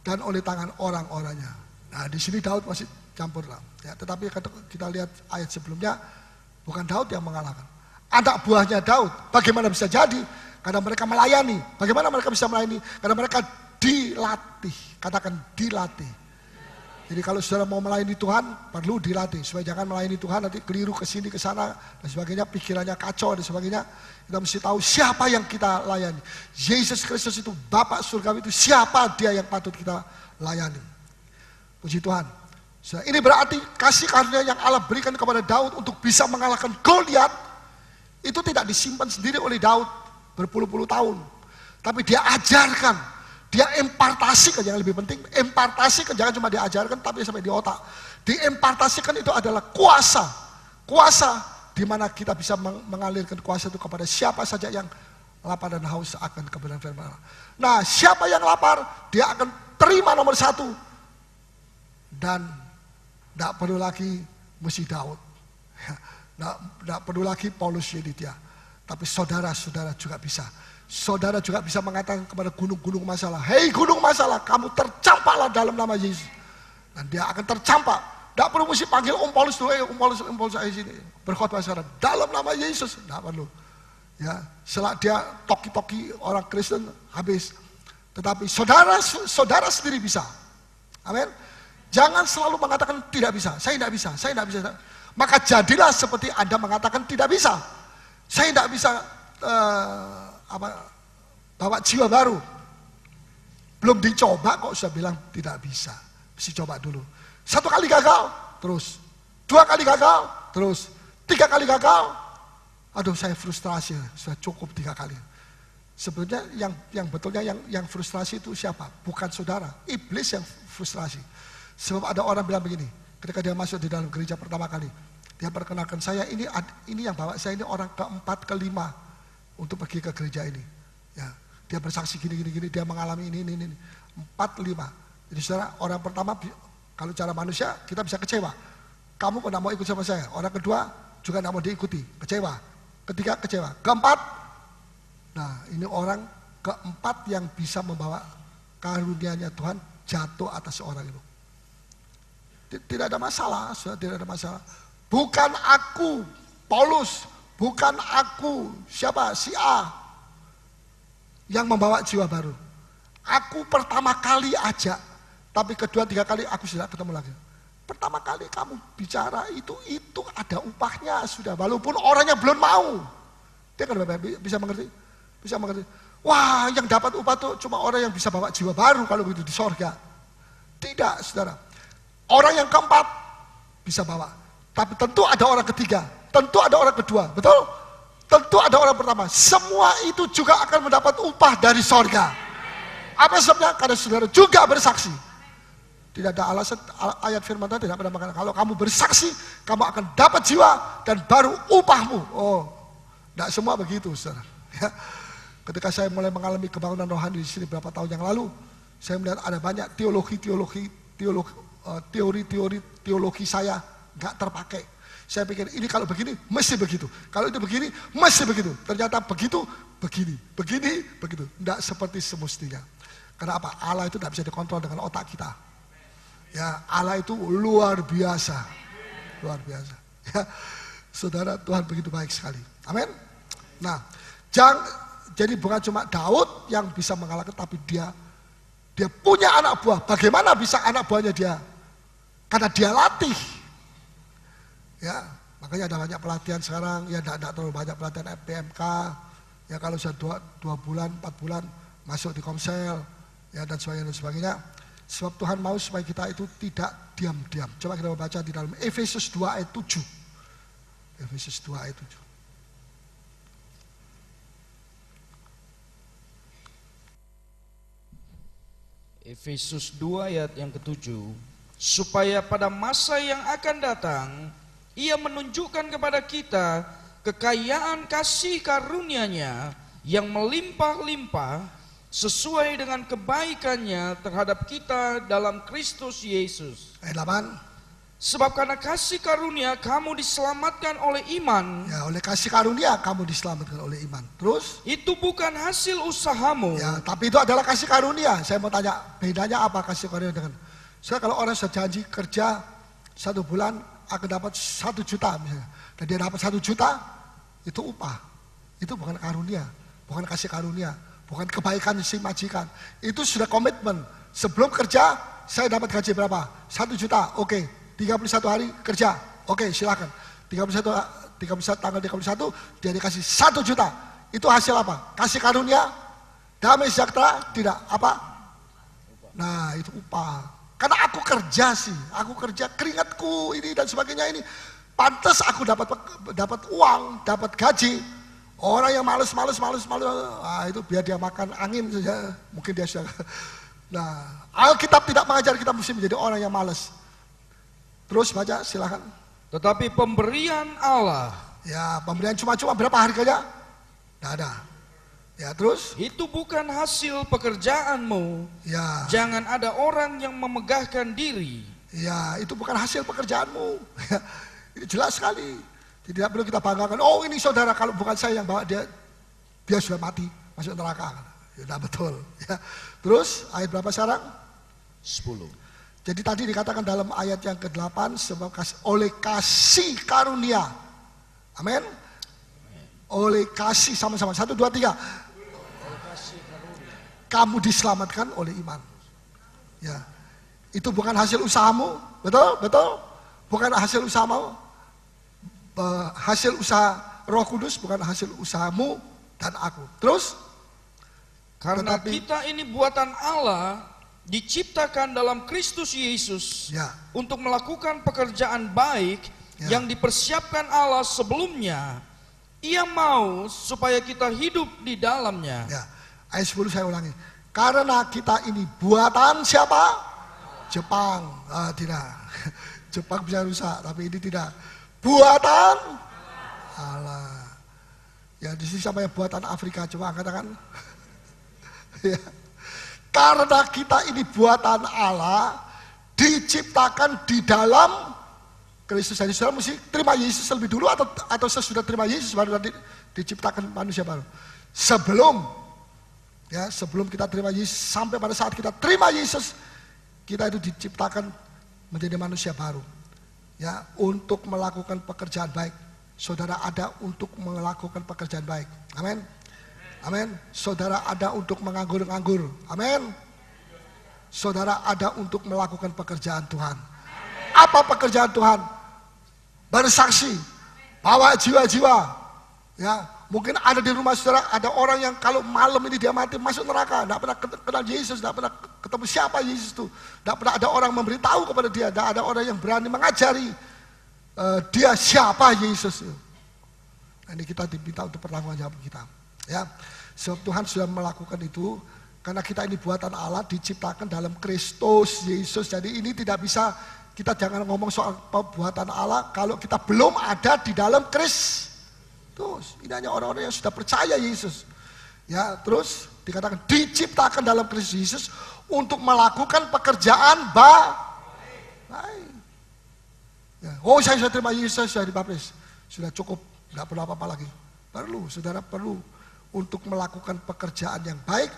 dan oleh tangan orang-orangnya. Nah, di sini Daud masih campur lah. Ya, tetapi kita lihat ayat sebelumnya, bukan Daud yang mengalahkan. Anak buahnya Daud, bagaimana bisa jadi? Karena mereka melayani. Bagaimana mereka bisa melayani? Karena mereka dilatih. Katakan dilatih. Jadi kalau saudara mau melayani Tuhan, perlu dilatih. Supaya jangan melayani Tuhan nanti keliru ke sini, ke sana, dan sebagainya, pikirannya kacau dan sebagainya. Kita mesti tahu siapa yang kita layani. Yesus Kristus itu, Bapa surgawi itu, siapa dia yang patut kita layani. Puji Tuhan. Ini berarti kasih karunia yang Allah berikan kepada Daud untuk bisa mengalahkan Goliat, itu tidak disimpan sendiri oleh Daud berpuluh-puluh tahun. Tapi dia ajarkan, dia impartasikan, yang lebih penting, impartasikan, jangan cuma diajarkan tapi sampai di otak. Diimpartasikan itu adalah kuasa. Kuasa di mana kita bisa mengalirkan kuasa itu kepada siapa saja yang lapar dan haus akan kebenaran firman Allah. Nah, siapa yang lapar, dia akan terima nomor 1. Dan tidak perlu lagi mesti Daud. Tidak perlu lagi Paulus Yedidia. Tapi saudara-saudara juga bisa. Saudara juga bisa mengatakan kepada gunung-gunung masalah, hei gunung masalah, kamu tercampaklah dalam nama Yesus. Dan dia akan tercampak. Tidak perlu mesti panggil Paulus tuh, Paulus ayo sini, berkhotbah sekarang dalam nama Yesus. Tidak perlu. Ya, setelah dia toki-toki orang Kristen habis. Tetapi saudara sendiri bisa. Amin. Jangan selalu mengatakan tidak bisa, saya tidak bisa. Maka jadilah seperti Anda mengatakan tidak bisa. Saya tidak bisa bawa jiwa baru. Belum dicoba kok sudah bilang tidak bisa. Mesti coba dulu. 1 kali gagal, terus 2 kali gagal, terus 3 kali gagal. Aduh, saya frustrasi, sudah cukup 3 kali. Sebetulnya yang betulnya yang frustrasi itu siapa? Bukan saudara, iblis yang frustrasi. Sebab ada orang bilang begini, ketika dia masuk di dalam gereja pertama kali, dia perkenalkan saya, ini yang bawa saya ini orang keempat, kelima untuk pergi ke gereja ini. Ya, dia bersaksi gini, dia mengalami ini. 4, 5. Jadi saudara, orang pertama kalau cara manusia kita bisa kecewa. Kamu kok tidak mau ikut sama saya? Orang kedua juga tidak mau diikuti, kecewa. Ketiga kecewa. Keempat, nah ini orang keempat yang bisa membawa karunia-Nya Tuhan jatuh atas orang itu. Tidak ada masalah, tidak ada masalah. Bukan aku, Paulus, bukan aku, siapa? Si A yang membawa jiwa baru. Aku pertama kali aja, tapi kedua, 3 kali aku sudah ketemu lagi. Pertama kali kamu bicara itu ada upahnya sudah, walaupun orangnya belum mau. Dia kan bisa mengerti? Bisa mengerti. Wah, yang dapat upah itu cuma orang yang bisa bawa jiwa baru kalau begitu di sorga. Tidak, saudara. Orang yang keempat bisa bawa. Tapi tentu ada orang ketiga. Tentu ada orang kedua. Betul? Tentu ada orang pertama. Semua itu juga akan mendapat upah dari sorga. Apa sebabnya? Karena saudara juga bersaksi. Tidak ada alasan ayat firman Tuhan tidak pernah mengatakan kalau kamu bersaksi, kamu akan dapat jiwa dan baru upahmu. Oh, tidak semua begitu, saudara. Ya. Ketika saya mulai mengalami kebangunan rohani di sini beberapa tahun yang lalu, saya melihat ada banyak teologi saya nggak terpakai. Saya pikir ini kalau begini mesti begitu, kalau itu begini mesti begitu. Ternyata begitu, begini, begitu. Tidak seperti semestinya. Karena apa? Allah itu tidak bisa dikontrol dengan otak kita. Ya, Allah itu luar biasa, luar biasa. Ya, saudara, Tuhan begitu baik sekali. Amin. Nah, jadi bukan cuma Daud yang bisa mengalahkan, tapi dia punya anak buah. Bagaimana bisa anak buahnya dia? Karena dia latih. Ya, makanya ada banyak pelatihan sekarang. Ya, tidak terlalu banyak pelatihan FPMK. Ya, kalau sudah 2 bulan, 4 bulan masuk di Komsel, ya dan sebagainya. Sebab Tuhan mau supaya kita itu tidak diam-diam. Coba kita baca di dalam Efesus 2 ayat 7. Efesus 2 ayat 7. Efesus 2 ayat yang ke-7, supaya pada masa yang akan datang Ia menunjukkan kepada kita kekayaan kasih karunia-Nya yang melimpah-limpah sesuai dengan kebaikan-Nya terhadap kita dalam Kristus Yesus. Ayat 8. Sebab karena kasih karunia kamu diselamatkan oleh iman. Ya, oleh kasih karunia kamu diselamatkan oleh iman. Terus? Itu bukan hasil usahamu. Ya, tapi itu adalah kasih karunia. Saya mau tanya, bedanya apa kasih karunia dengan? Kalau orang sudah janji kerja 1 bulan akan dapat 1 juta misalnya, dan dia dapat 1 juta, itu upah. Itu bukan karunia, bukan kasih karunia, bukan kebaikan si majikan. Itu sudah komitmen. Sebelum kerja, saya dapat gaji berapa? 1 juta, oke. 31 hari kerja, oke, silakan. 31 tanggal 31 dia dikasih 1 juta. Itu hasil apa? Kasih karunia, damai sejahtera, tidak apa? Nah, itu upah. Karena aku kerja sih, aku kerja keringatku ini dan sebagainya ini. Pantas aku dapat uang, dapat gaji. Orang yang males, itu biar dia makan angin saja, mungkin dia sudah. Nah, Alkitab tidak mengajar kita mesti menjadi orang yang malas. Terus baca, silakan. Tetapi pemberian Allah. Ya, pemberian cuma-cuma berapa harganya? Tidak ada. Ya, terus? Itu bukan hasil pekerjaanmu. Ya. Jangan ada orang yang memegahkan diri. Ya, itu bukan hasil pekerjaanmu. Ini jelas sekali. Tidak perlu kita banggakan. Oh, ini saudara, kalau bukan saya yang bawa dia sudah mati, masuk neraka. Ya, tidak betul. Ya. Terus ayat berapa sekarang? 10. Jadi tadi dikatakan dalam ayat yang ke-8, sebab oleh kasih karunia. Amin. Oleh kasih, sama-sama 1, 2, 3. Kamu diselamatkan oleh iman. Ya. Itu bukan hasil usahamu, betul? Bukan hasil usahamu. Hasil usaha Roh Kudus, bukan hasil usahamu dan aku. Terus? Karena kita ini buatan Allah, diciptakan dalam Kristus Yesus, ya, untuk melakukan pekerjaan baik, ya, yang dipersiapkan Allah sebelumnya Ia mau supaya kita hidup di dalamnya. Ya, ayat 10 saya ulangi. Karena kita ini buatan siapa? Jepang. Tidak. Jepang bisa rusak, tapi ini tidak. Buatan Allah. Ya, di sini siapa yang buatan Afrika? Coba katakan. Ya. Karena kita ini buatan Allah, diciptakan di dalam Kristus. Jadi saudara mesti terima Yesus lebih dulu atau sesudah terima Yesus baru diciptakan manusia baru. Sebelum kita terima Yesus, sampai pada saat kita terima Yesus, kita itu diciptakan menjadi manusia baru. Ya, untuk melakukan pekerjaan baik. Saudara ada untuk melakukan pekerjaan baik. Amin. Amin. Saudara ada untuk menganggur-nganggur. Amin. Saudara ada untuk melakukan pekerjaan Tuhan. Apa pekerjaan Tuhan? Bersaksi, bawa jiwa-jiwa. Ya, mungkin ada di rumah saudara ada orang yang kalau malam ini dia mati masuk neraka, tidak pernah kenal Yesus, tidak pernah ketemu siapa Yesus itu, tidak pernah ada orang memberitahu kepada dia, tidak ada orang yang berani mengajari dia siapa Yesus. Nah, ini kita diminta untuk pertanggung jawab kita. Ya, sebab Tuhan sudah melakukan itu. Karena kita ini buatan Allah, diciptakan dalam Kristus Yesus. Jadi ini tidak bisa, kita jangan ngomong soal buatan Allah kalau kita belum ada di dalam Kristus. Ini hanya orang-orang yang sudah percaya Yesus. Ya, terus dikatakan diciptakan dalam Kristus Yesus untuk melakukan pekerjaan baik. Ya. Oh, saya sudah terima Yesus, saya dibaptis. Sudah cukup, tidak perlu apa-apa lagi. Saudara perlu untuk melakukan pekerjaan yang baik,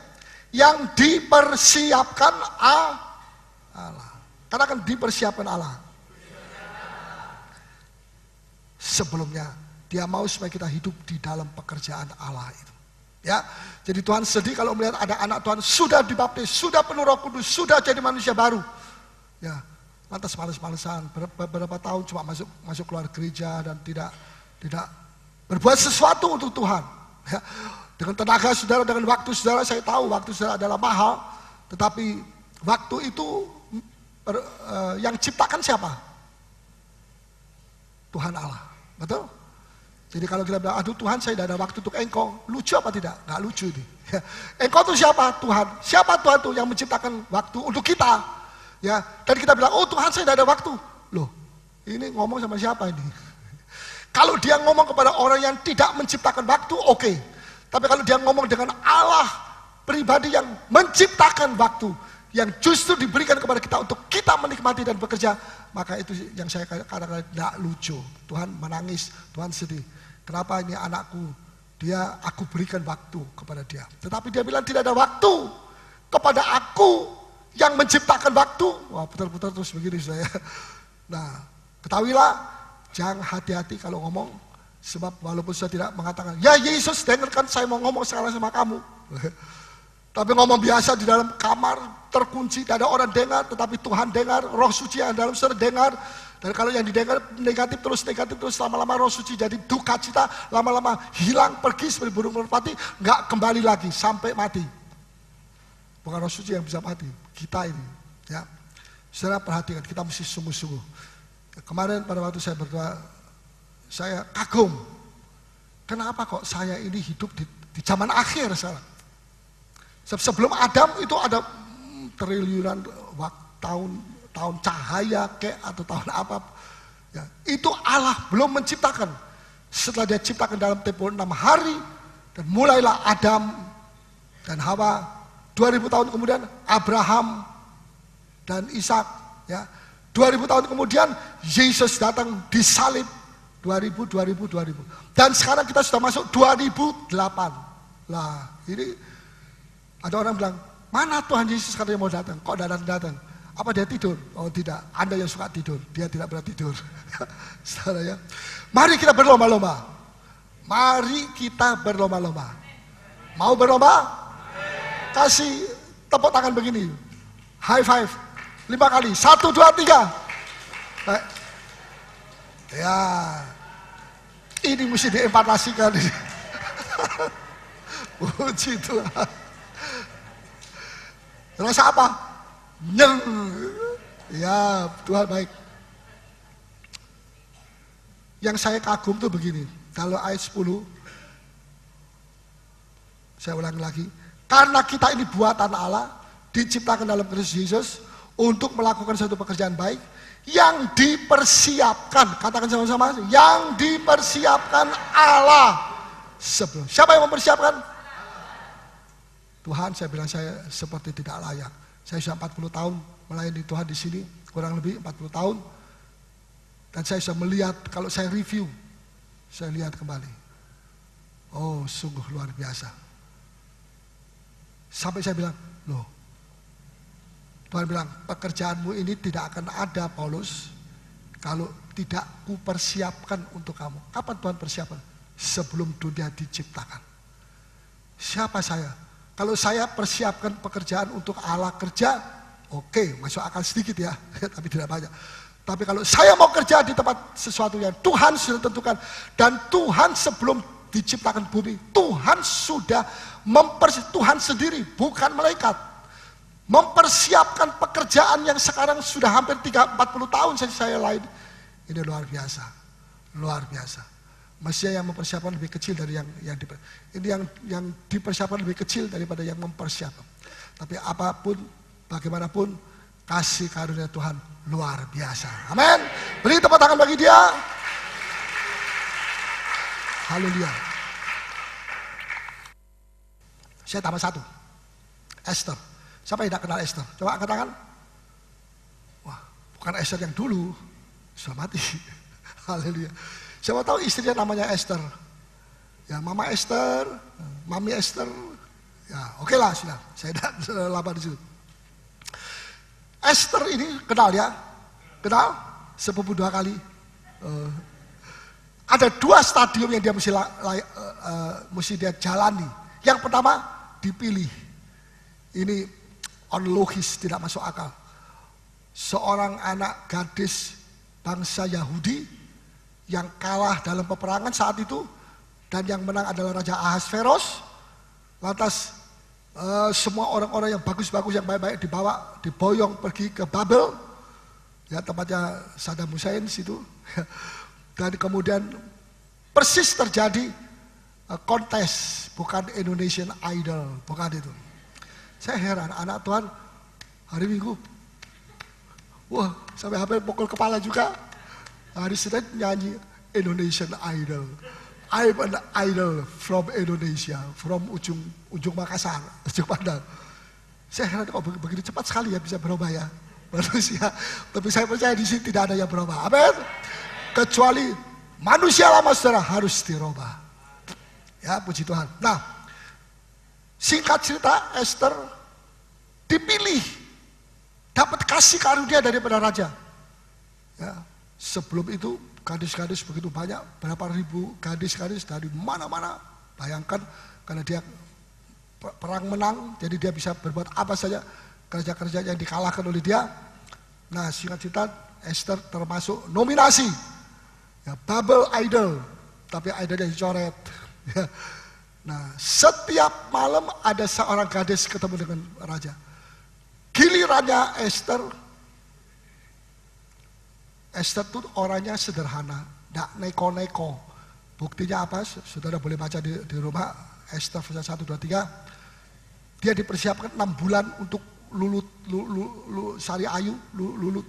yang dipersiapkan Allah. Katakan dipersiapkan Allah. Sebelumnya dia mau supaya kita hidup di dalam pekerjaan Allah itu. Ya, jadi Tuhan sedih kalau melihat ada anak Tuhan sudah dibaptis, sudah penuh Roh Kudus, sudah jadi manusia baru. Ya, lantas males-malesan, beberapa tahun cuma masuk keluar gereja dan tidak berbuat sesuatu untuk Tuhan. Ya. Dengan tenaga saudara, dengan waktu saudara, saya tahu waktu saudara adalah mahal, tetapi waktu itu yang ciptakan siapa? Tuhan Allah, betul? Jadi kalau kita bilang, aduh Tuhan saya tidak ada waktu untuk engkau, lucu apa tidak? Nggak lucu ini. Ya. Engkau itu siapa? Tuhan. Siapa Tuhan itu yang menciptakan waktu untuk kita? Ya. Dan kita bilang, oh Tuhan saya tidak ada waktu. Loh, ini ngomong sama siapa ini? Kalau dia ngomong kepada orang yang tidak menciptakan waktu, oke. Tapi kalau dia ngomong dengan Allah pribadi yang menciptakan waktu, yang justru diberikan kepada kita untuk kita menikmati dan bekerja, maka itu yang saya katakan tidak lucu. Tuhan menangis, Tuhan sedih. Kenapa ini anakku? Aku berikan waktu kepada dia. Tetapi dia bilang tidak ada waktu kepada aku yang menciptakan waktu. Wah, putar-putar terus begini saya. Nah, ketahuilah, jangan hati-hati kalau ngomong. Sebab walaupun saya tidak mengatakan, ya Yesus dengarkan saya mau ngomong sekarang sama kamu. Tapi ngomong biasa di dalam kamar, terkunci, tidak ada orang dengar, tetapi Tuhan dengar, Roh Suci yang dalam saudara dengar. Dan kalau yang didengar negatif terus, lama-lama Roh Suci jadi duka cita, lama-lama hilang, pergi seperti burung merpati, nggak kembali lagi sampai mati. Bukan Roh Suci yang bisa mati, kita ini. Ya, saudara perhatikan, kita mesti sungguh-sungguh. Kemarin pada waktu saya berdoa, saya kagum, kenapa kok saya ini hidup di zaman akhir sekarang. Sebelum Adam itu ada triliunan tahun cahaya atau tahun apa. Ya, itu Allah belum menciptakan. Setelah dia ciptakan dalam tempo 6 hari, dan mulailah Adam dan Hawa. 2000 tahun kemudian Abraham dan Ishak. Ya, 2000 tahun kemudian Yesus datang disalib. 2000. Dan sekarang kita sudah masuk 2008. Lah, ini ada orang bilang, mana Tuhan Yesus katanya mau datang? Kok datang? Apa dia tidur? Oh tidak, Anda yang suka tidur. Dia tidak pernah tidur. Saudara ya. Mari kita berlomba-lomba. Mari kita berlomba-lomba. Mau berlomba? Kasih tepuk tangan begini. High five. 5 kali. 1, 2, 3. Baik. Ya, ini mesti diempatasikan. Puji Tuhan. Rasa apa? Nyeng. Ya, Tuhan baik. Yang saya kagum tuh begini. Kalau ayat 10, saya ulangi lagi. Karena kita ini buatan Allah, diciptakan dalam Kristus Yesus untuk melakukan suatu pekerjaan baik yang dipersiapkan. Katakan sama-sama, yang dipersiapkan Allah sebelum. Siapa yang mempersiapkan? Tuhan. Saya bilang saya seperti tidak layak. Saya sudah 40 tahun melayani Tuhan di sini, kurang lebih 40 tahun. Dan saya sudah melihat, kalau saya review, saya lihat kembali. Oh, sungguh luar biasa. Sampai saya bilang, loh, Tuhan bilang, pekerjaanmu ini tidak akan ada, Paulus, kalau tidak kupersiapkan untuk kamu. Kapan Tuhan persiapkan? Sebelum dunia diciptakan. Siapa saya? Kalau saya persiapkan pekerjaan untuk Allah kerja, oke, masuk akal sedikit ya, tapi tidak banyak. Tapi kalau saya mau kerja di tempat sesuatu yang Tuhan sudah tentukan, dan Tuhan sebelum diciptakan bumi, Tuhan sudah Tuhan sendiri, bukan malaikat, mempersiapkan pekerjaan yang sekarang sudah hampir 40 tahun saya lain. Ini luar biasa, luar biasa. Mestinya yang mempersiapkan lebih kecil dari yang dipersiapkan lebih kecil daripada yang mempersiapkan. Tapi apapun, bagaimanapun, kasih karunia Tuhan luar biasa. Amin. Beri tepuk tangan bagi dia. Haleluya. Saya tambah satu. Esther. Siapa yang tidak kenal Esther? Coba angkat tangan. Wah, bukan Esther yang dulu. Sudah mati. Haleluya. Siapa tahu istrinya namanya Esther. Ya, Mama Esther, Mami Esther. Ya, oke lah sudah. Saya tidak lama di situ. Esther ini kenal ya? Kenal? Sepupu 2 kali. Ada 2 stadium yang dia mesti dia jalani. Yang pertama, dipilih. Ini logis, tidak masuk akal. Seorang anak gadis bangsa Yahudi yang kalah dalam peperangan saat itu, dan yang menang adalah Raja Ahasveros. Lantas semua orang-orang yang bagus-bagus, yang baik-baik diboyong pergi ke Babel, ya tempatnya Saddam Hussein situ. Dan kemudian persis terjadi kontes, bukan Indonesian Idol, bukan itu. Saya heran, anak Tuhan hari Minggu, wah sampai hampir pukul kepala juga. Hari Senin nyanyi Indonesian Idol. I'm an idol from Indonesia, from ujung Makassar, ujung Padang. Saya heran kok begitu cepat sekali ya bisa berubah ya manusia. Tapi saya percaya di sini tidak ada yang berubah. Amin. Kecuali manusia lama saudara harus dirubah. Ya, puji Tuhan. Nah, singkat cerita, Esther dipilih, dapat kasih karunia daripada raja. Ya, sebelum itu gadis-gadis begitu banyak, berapa ribu gadis-gadis dari mana-mana. Bayangkan, karena dia perang menang, jadi dia bisa berbuat apa saja, kerja-kerja yang dikalahkan oleh dia. Nah, singkat cerita, Esther termasuk nominasi. Ya, Babel Idol, tapi idolnya dicoret. Ya. Nah, setiap malam ada seorang gadis ketemu dengan raja. Gilirannya Esther itu orangnya sederhana, tidak neko-neko. Buktinya apa? Saudara boleh baca di rumah, Esther pasal 1, 2, 3. Dia dipersiapkan 6 bulan untuk lulut sari ayu, lulut.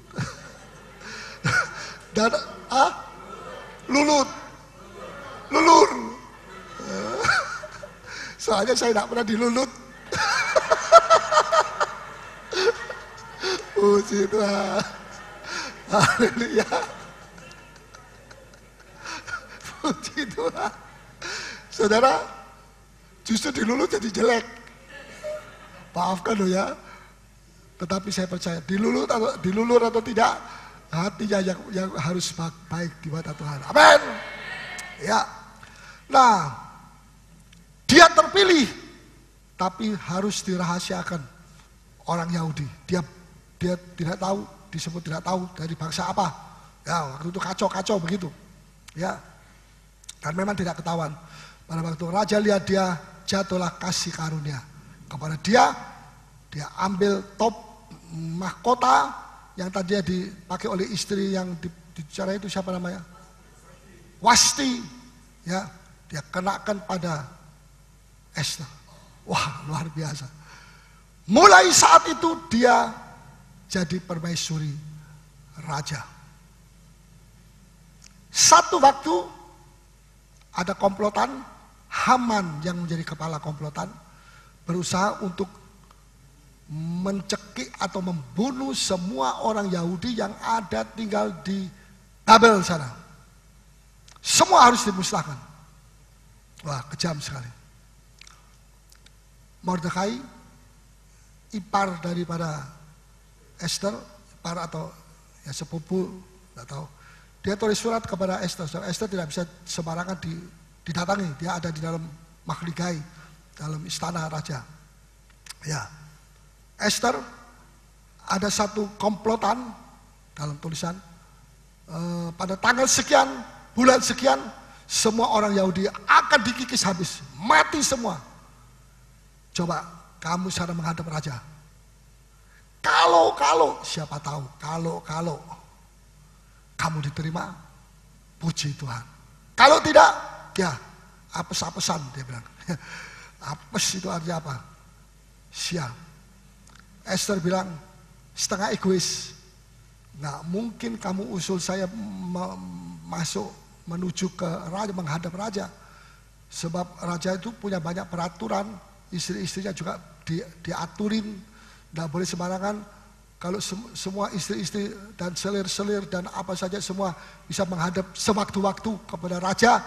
Dan lulur. Soalnya saya tidak pernah dilulut. Puji Tuhan. Haleluya. Puji Tuhan. Saudara, justru dilulut jadi jelek. Maafkan loh ya. Tetapi saya percaya, dilulur atau tidak, hatinya yang harus baik di mata Tuhan. Amin. Ya. Nah, dia terpilih, tapi harus dirahasiakan orang Yahudi. Dia tidak tahu, disebut tidak tahu dari bangsa apa. Ya, waktu itu kacau begitu. Ya. Dan memang tidak ketahuan. Pada waktu raja lihat dia, jatuhlah kasih karunia kepada dia. Dia ambil top mahkota yang tadinya dipakai oleh istri yang dibicara itu siapa namanya? Wasti. ya, dia kenakan pada Esther. Wah, luar biasa. Mulai saat itu dia jadi permaisuri raja. Satu waktu ada komplotan, Haman yang menjadi kepala komplotan berusaha untuk mencekik atau membunuh semua orang Yahudi yang ada tinggal di Babel sana. Semua harus dimusnahkan. Wah, kejam sekali. Mordekai, ipar daripada Esther, ipar atau ya sepupu, tidak tahu. Dia tulis surat kepada Esther. Esther tidak bisa sembarangan didatangi. Dia ada di dalam Mahligai, dalam istana raja. Ya, Esther ada satu komplotan dalam tulisan. Pada tanggal sekian, bulan sekian, semua orang Yahudi akan dikikis habis, mati semua. Coba kamu sekarang menghadap raja. Kalau siapa tahu, kalau kamu diterima, puji Tuhan. Kalau tidak, ya apes-apesan dia bilang. Apes itu artinya apa? Sial. Esther bilang setengah egois. Nggak mungkin kamu usul saya masuk menuju ke raja, menghadap raja. Sebab raja itu punya banyak peraturan, istri-istrinya juga diaturin, nggak boleh sembarangan. Kalau semua istri-istri dan selir-selir dan apa saja semua bisa menghadap sewaktu-waktu kepada raja,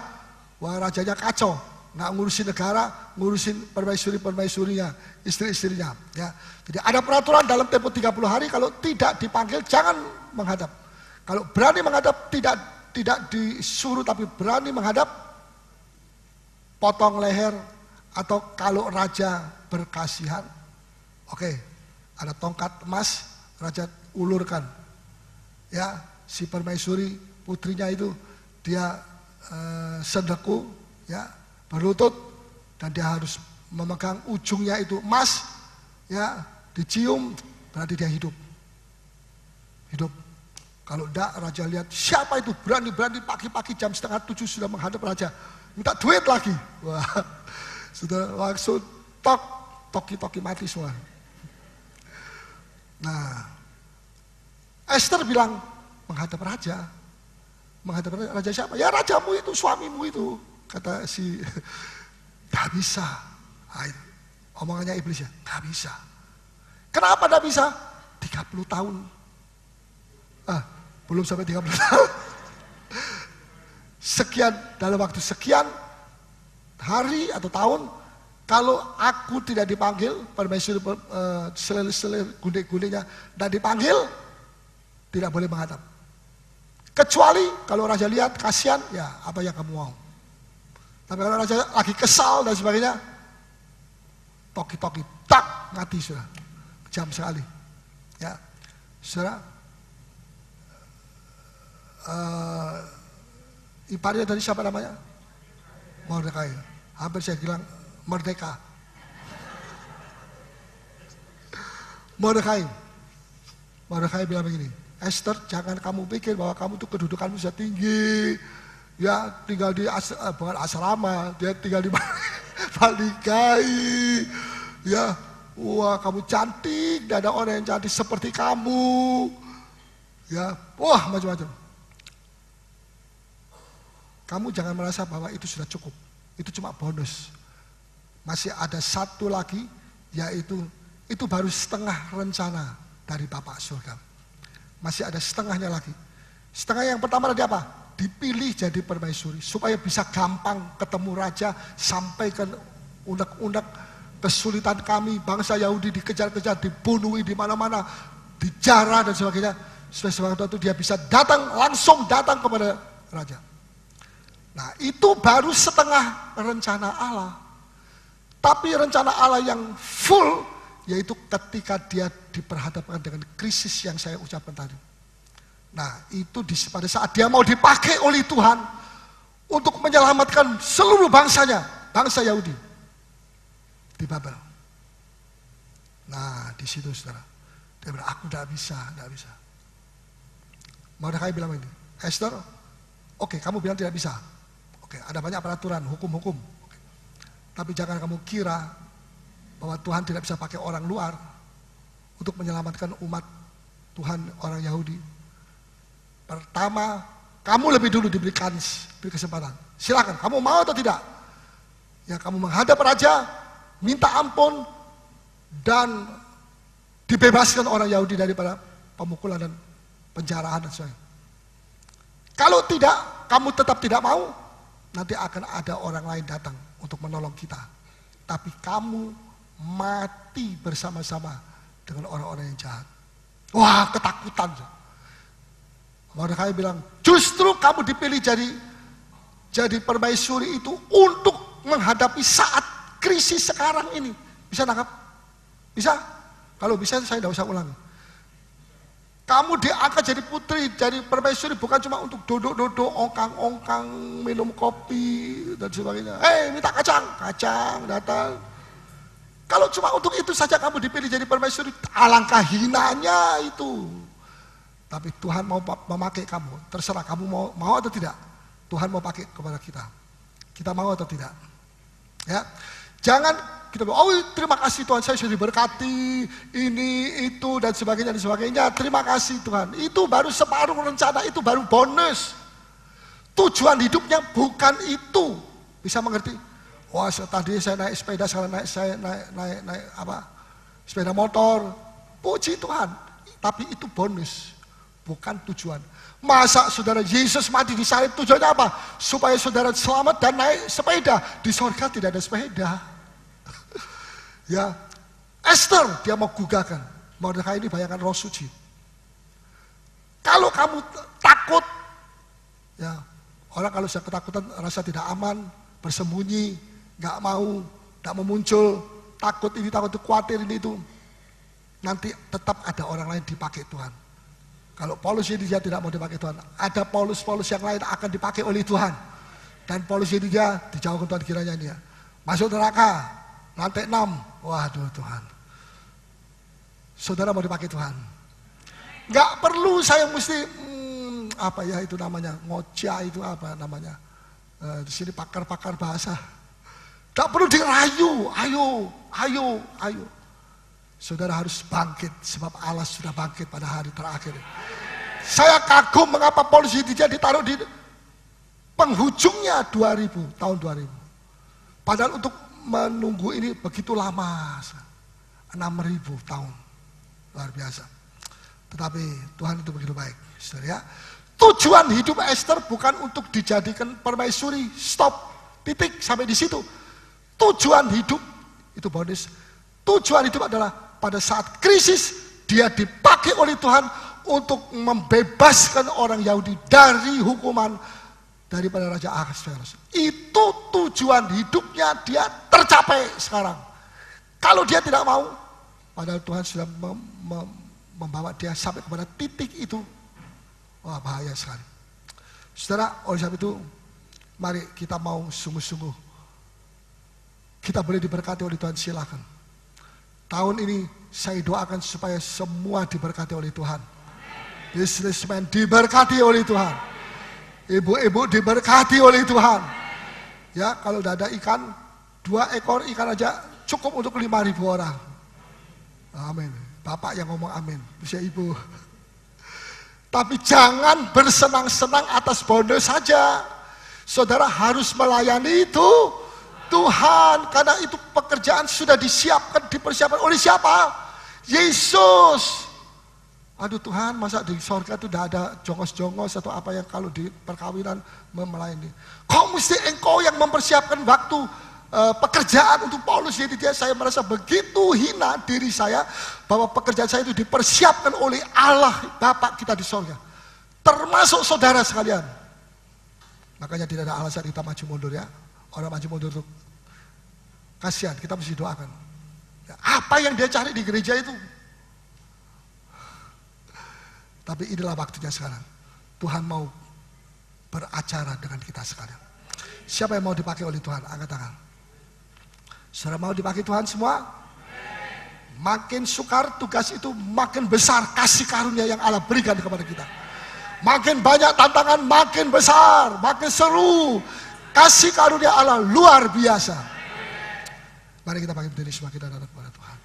wah rajanya kacau, nggak ngurusin negara, ngurusin permaisuri-permaisurinya, istri-istrinya. Ya. Jadi ada peraturan dalam tempo 30 hari, kalau tidak dipanggil jangan menghadap. Kalau berani menghadap tidak disuruh tapi berani menghadap, potong leher, atau kalau raja berkasihan, oke, ada tongkat emas, raja ulurkan, ya si permaisuri putrinya itu dia sendeku, ya berlutut, dan dia harus memegang ujungnya itu emas, ya dicium berarti dia hidup. Kalau enggak, raja lihat siapa itu berani pagi-pagi jam 6:30 sudah menghadap raja, minta duit lagi, wah sudah langsung toki mati semua. Nah, Esther bilang menghadap raja siapa? Ya rajamu itu, suamimu itu, kata si, gak bisa. Omongannya iblis ya, gak bisa. Kenapa gak bisa? 30 tahun. Belum sampai 30 tahun. Sekian, dalam waktu sekian hari atau tahun, kalau aku tidak dipanggil, permaisuri selir gundik-gundiknya dan dipanggil, tidak boleh menghadap. Kecuali kalau raja lihat kasihan, ya apa yang kamu mau. Tapi kalau raja lagi kesal dan sebagainya, toki-toki, tak mati sudah. Kejam sekali. Ya, saudara. Iparnya tadi siapa namanya? Mordekai. Hampir saya bilang merdeka. Mordekai bilang begini, Esther, jangan kamu pikir bahwa kamu tuh kedudukanmu sudah tinggi, ya tinggal di bukan asrama, dia tinggal di Mahligai, ya, wah kamu cantik, tidak ada orang yang cantik seperti kamu, ya, wah macam-macam. Kamu jangan merasa bahwa itu sudah cukup, itu cuma bonus. Masih ada satu lagi, yaitu itu baru setengah rencana dari Bapak Surga. Masih ada setengahnya lagi. Setengah yang pertama tadi apa? Dipilih jadi permaisuri supaya bisa gampang ketemu raja, sampaikan unek-unek kesulitan kami, bangsa Yahudi dikejar-kejar, dibunuhi di mana-mana, dijarah dan sebagainya. Sesuai itu dia bisa langsung datang kepada raja. Nah, itu baru setengah rencana Allah. Tapi rencana Allah yang full, yaitu ketika dia diperhadapkan dengan krisis yang saya ucapkan tadi. Nah, itu pada saat dia mau dipakai oleh Tuhan untuk menyelamatkan seluruh bangsanya, bangsa Yahudi di Babel. Nah, di situ saudara, dia bilang, aku tidak bisa. Mordekai bilang ini, Esther, oke, kamu bilang tidak bisa. Oke, ada banyak peraturan, hukum-hukum. Tapi jangan kamu kira bahwa Tuhan tidak bisa pakai orang luar untuk menyelamatkan umat Tuhan orang Yahudi. Pertama, kamu lebih dulu diberi kesempatan. Silakan, kamu mau atau tidak? Ya, kamu menghadap raja, minta ampun, dan dibebaskan orang Yahudi daripada pemukulan dan penjarahan dan sebagainya. Kalau tidak, kamu tetap tidak mau, nanti akan ada orang lain datang untuk menolong kita. Tapi kamu mati bersama-sama dengan orang-orang yang jahat. Wah, ketakutan. Mordekai bilang, justru kamu dipilih jadi permaisuri itu untuk menghadapi saat krisis sekarang ini. Bisa nangkap? Bisa? Kalau bisa saya tidak usah ulang. Kamu diangkat jadi putri, jadi permaisuri bukan cuma untuk duduk-duduk, ongkang-ongkang, minum kopi dan sebagainya. Minta kacang datang. Kalau cuma untuk itu saja kamu dipilih jadi permaisuri, alangkah hinanya itu. Tapi Tuhan mau memakai kamu, terserah kamu mau atau tidak. Tuhan mau pakai kepada kita. Kita mau atau tidak. Ya, jangan kita bilang, oh terima kasih Tuhan saya sudah diberkati, ini, itu, dan sebagainya. Terima kasih Tuhan. Itu baru separuh rencana, itu baru bonus. Tujuan hidupnya bukan itu. Bisa mengerti? Wah, tadi saya naik sepeda, sekarang naik sepeda motor. Puji Tuhan. Tapi itu bonus, bukan tujuan. Masa saudara Yesus mati di salib tujuannya apa? Supaya saudara selamat dan naik sepeda. Di surga tidak ada sepeda. Ya, Esther dia mau gugahkan. Mordekai ini bayangkan roh suci. Kalau kamu takut, ya orang kalau sudah ketakutan rasa tidak aman, bersembunyi, nggak mau muncul, takut ini, takut itu, khawatir ini itu, nanti tetap ada orang lain dipakai Tuhan. Kalau Paulus ini dia tidak mau dipakai Tuhan, ada Paulus yang lain akan dipakai oleh Tuhan. Dan Paulus ini dia dijauhkan Tuhan kiranya dia. Masuk neraka, lantai 6. Waduh Tuhan. Saudara mau dipakai Tuhan. Nggak perlu saya mesti, apa ya itu namanya, ngocah itu apa namanya. Di sini pakar-pakar bahasa. Nggak perlu dirayu, ayo. Saudara harus bangkit, sebab Allah sudah bangkit pada hari terakhir. Saya kagum mengapa Paulus dia ditaruh di penghujungnya tahun 2000. Padahal untuk menunggu ini begitu lama, 6.000 tahun, luar biasa. Tetapi Tuhan itu begitu baik, saudara ya. Tujuan hidup Esther bukan untuk dijadikan permaisuri, stop, titik, sampai di situ. Tujuan hidup itu bonus. Tujuan hidup adalah pada saat krisis dia dipakai oleh Tuhan untuk membebaskan orang Yahudi dari hukuman daripada Raja Ahasverus. Itu tujuan hidupnya, dia tercapai sekarang. Kalau dia tidak mau, padahal Tuhan sudah membawa dia sampai kepada titik itu, wah bahaya sekali. Saudara, oleh sebab itu mari kita mau sungguh-sungguh. Kita boleh diberkati oleh Tuhan, silakan. Tahun ini saya doakan supaya semua diberkati oleh Tuhan. Businessman diberkati oleh Tuhan. Ibu-ibu diberkati oleh Tuhan. Ya, kalau udah ada ikan, 2 ekor ikan aja cukup untuk 5.000 orang. Amin. Bapak yang ngomong amin, bisa ibu. Tapi jangan bersenang-senang atas bonus saja. Saudara harus melayani itu Tuhan, karena itu pekerjaan sudah dipersiapkan oleh siapa? Yesus. Aduh Tuhan, masa di sorga itu udah ada jongos-jongos atau apa yang kalau di perkawinan melayani. Kok mesti engkau yang mempersiapkan waktu pekerjaan untuk Paulus? Jadi saya merasa begitu hina diri saya bahwa pekerjaan saya itu dipersiapkan oleh Allah Bapa kita di sorga. Termasuk saudara sekalian. Makanya tidak ada alasan kita maju mundur ya. Orang maju mundur itu kasihan, kita mesti doakan. Apa yang dia cari di gereja itu? Tapi inilah waktunya sekarang. Tuhan mau beracara dengan kita sekalian. Siapa yang mau dipakai oleh Tuhan? Angkat tangan. Saudara mau dipakai Tuhan semua? Makin sukar tugas itu, makin besar kasih karunia yang Allah berikan kepada kita. Makin banyak tantangan, makin besar, makin seru. Kasih karunia Allah luar biasa. Mari kita bangkit berdiri semua, kita datang kepada Tuhan.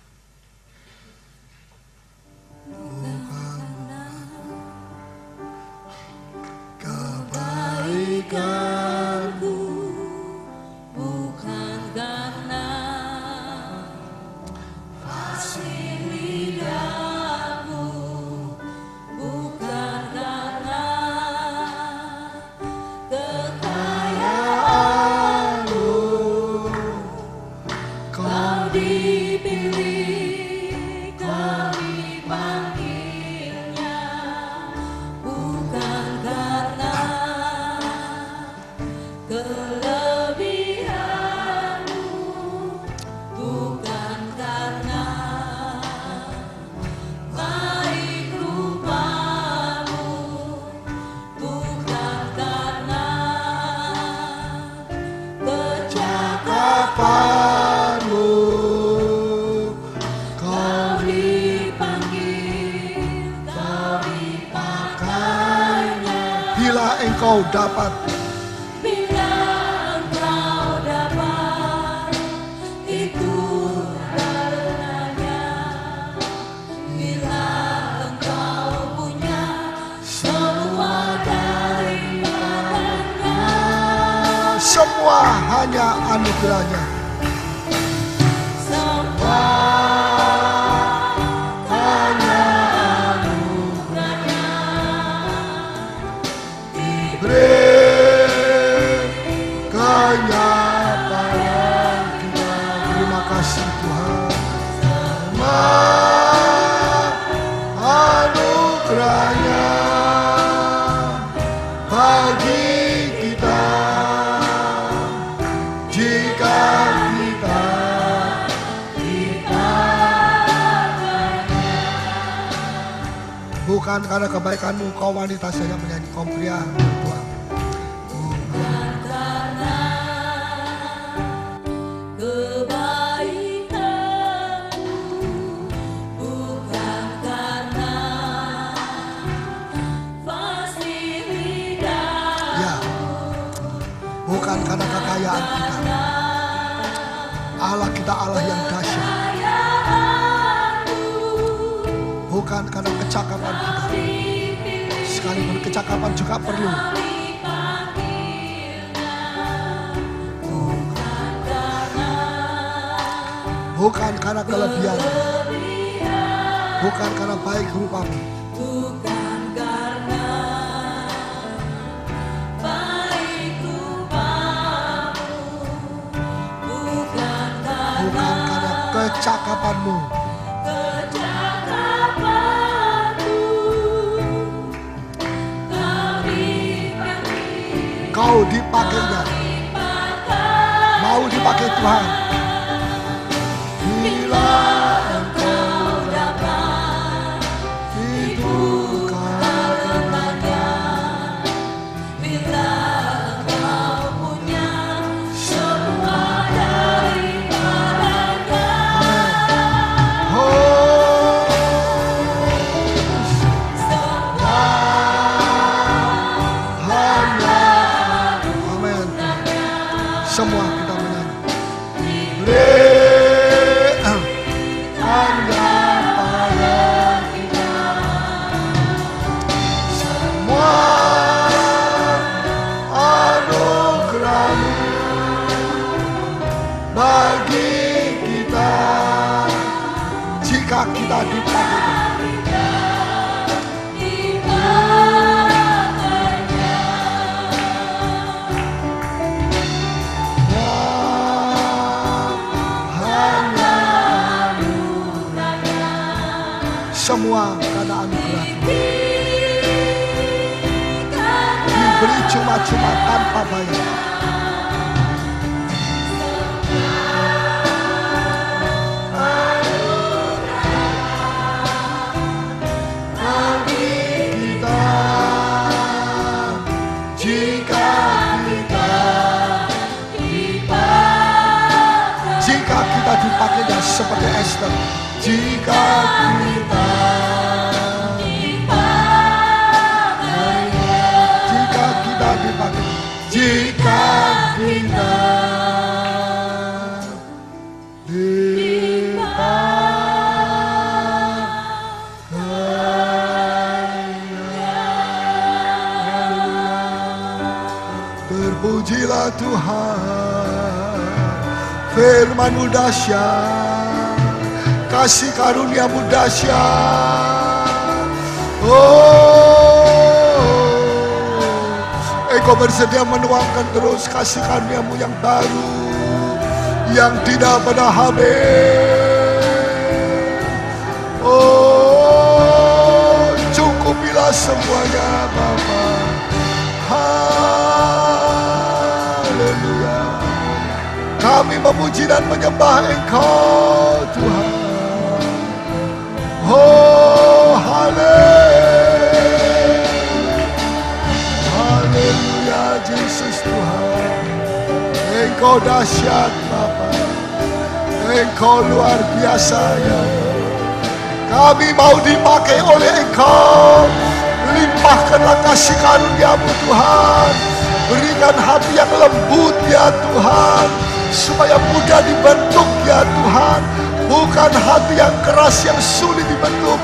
Kebaikanmu bukan karena fasilitasmu, bukan karena kekayaanmu. Kau dipilih, kau dipanggilnya, bukan karena kelebihanmu, bukan karena baik rupamu, bukan karena kecakapanmu. Kau dipanggil, kau dipakainya. Bila engkau dapat Bila engkau dapat, itu karenanya. Bila engkau punya semua daripadanya, semua hanya anugerahnya. semua hanya anugerahnya. Berikannya pada kita. Terima kasih Tuhan. Semua anugerahnya bagi kita, jika kita bukan karena kebaikanmu, kau wanita saja menyanyi, kau pria Tuhan. Bukan karena kebaikanmu, bukan karena fasilitas, Ya, bukan karena kekayaan kita. Allah kita Allah yang dahsyat. Bukan karena kecakapan kita. Sekalipun kecakapan juga perlu. Bukan karena kelebihan. Bukan karena baik rupamu. bukan karena baik rupamu, bukan Bukan karena kecakapanmu. kecakapanmu. Kau dipakainya. Mau dipakai Tuhan. Bila engkau dapat, itu karenanya. bila engkau punya semua daripadanya. Oh, hanya. Amin. Semua kita menyanyi. Hanya pada kita. Semua anugerahmu bagi kita, jika kita dipakai. Semua karena anugerah diberi cuma-cuma tanpa bayar. Bagi kita, jika kita dipakai seperti Esther, jika kita dipakai, jika Tuhan. Firman-Mu dahsyat, kasih karunia-Mu dahsyat. Engkau bersedia menuangkan terus kasih karunia-Mu yang baru, yang tidak pernah habis. Cukupilah semuanya Bapa. Haleluya. Kami memuji dan menyembah Engkau Tuhan. Haleluya Yesus Tuhan. Engkau dahsyat Bapa. Engkau luar biasa ya. Kami mau dipakai oleh Engkau. Limpahkanlah kasih karunia-Mu Tuhan. Berikan hati yang lembut ya Tuhan, supaya mudah dibentuk ya Tuhan. Bukan hati yang keras yang sulit dibentuk,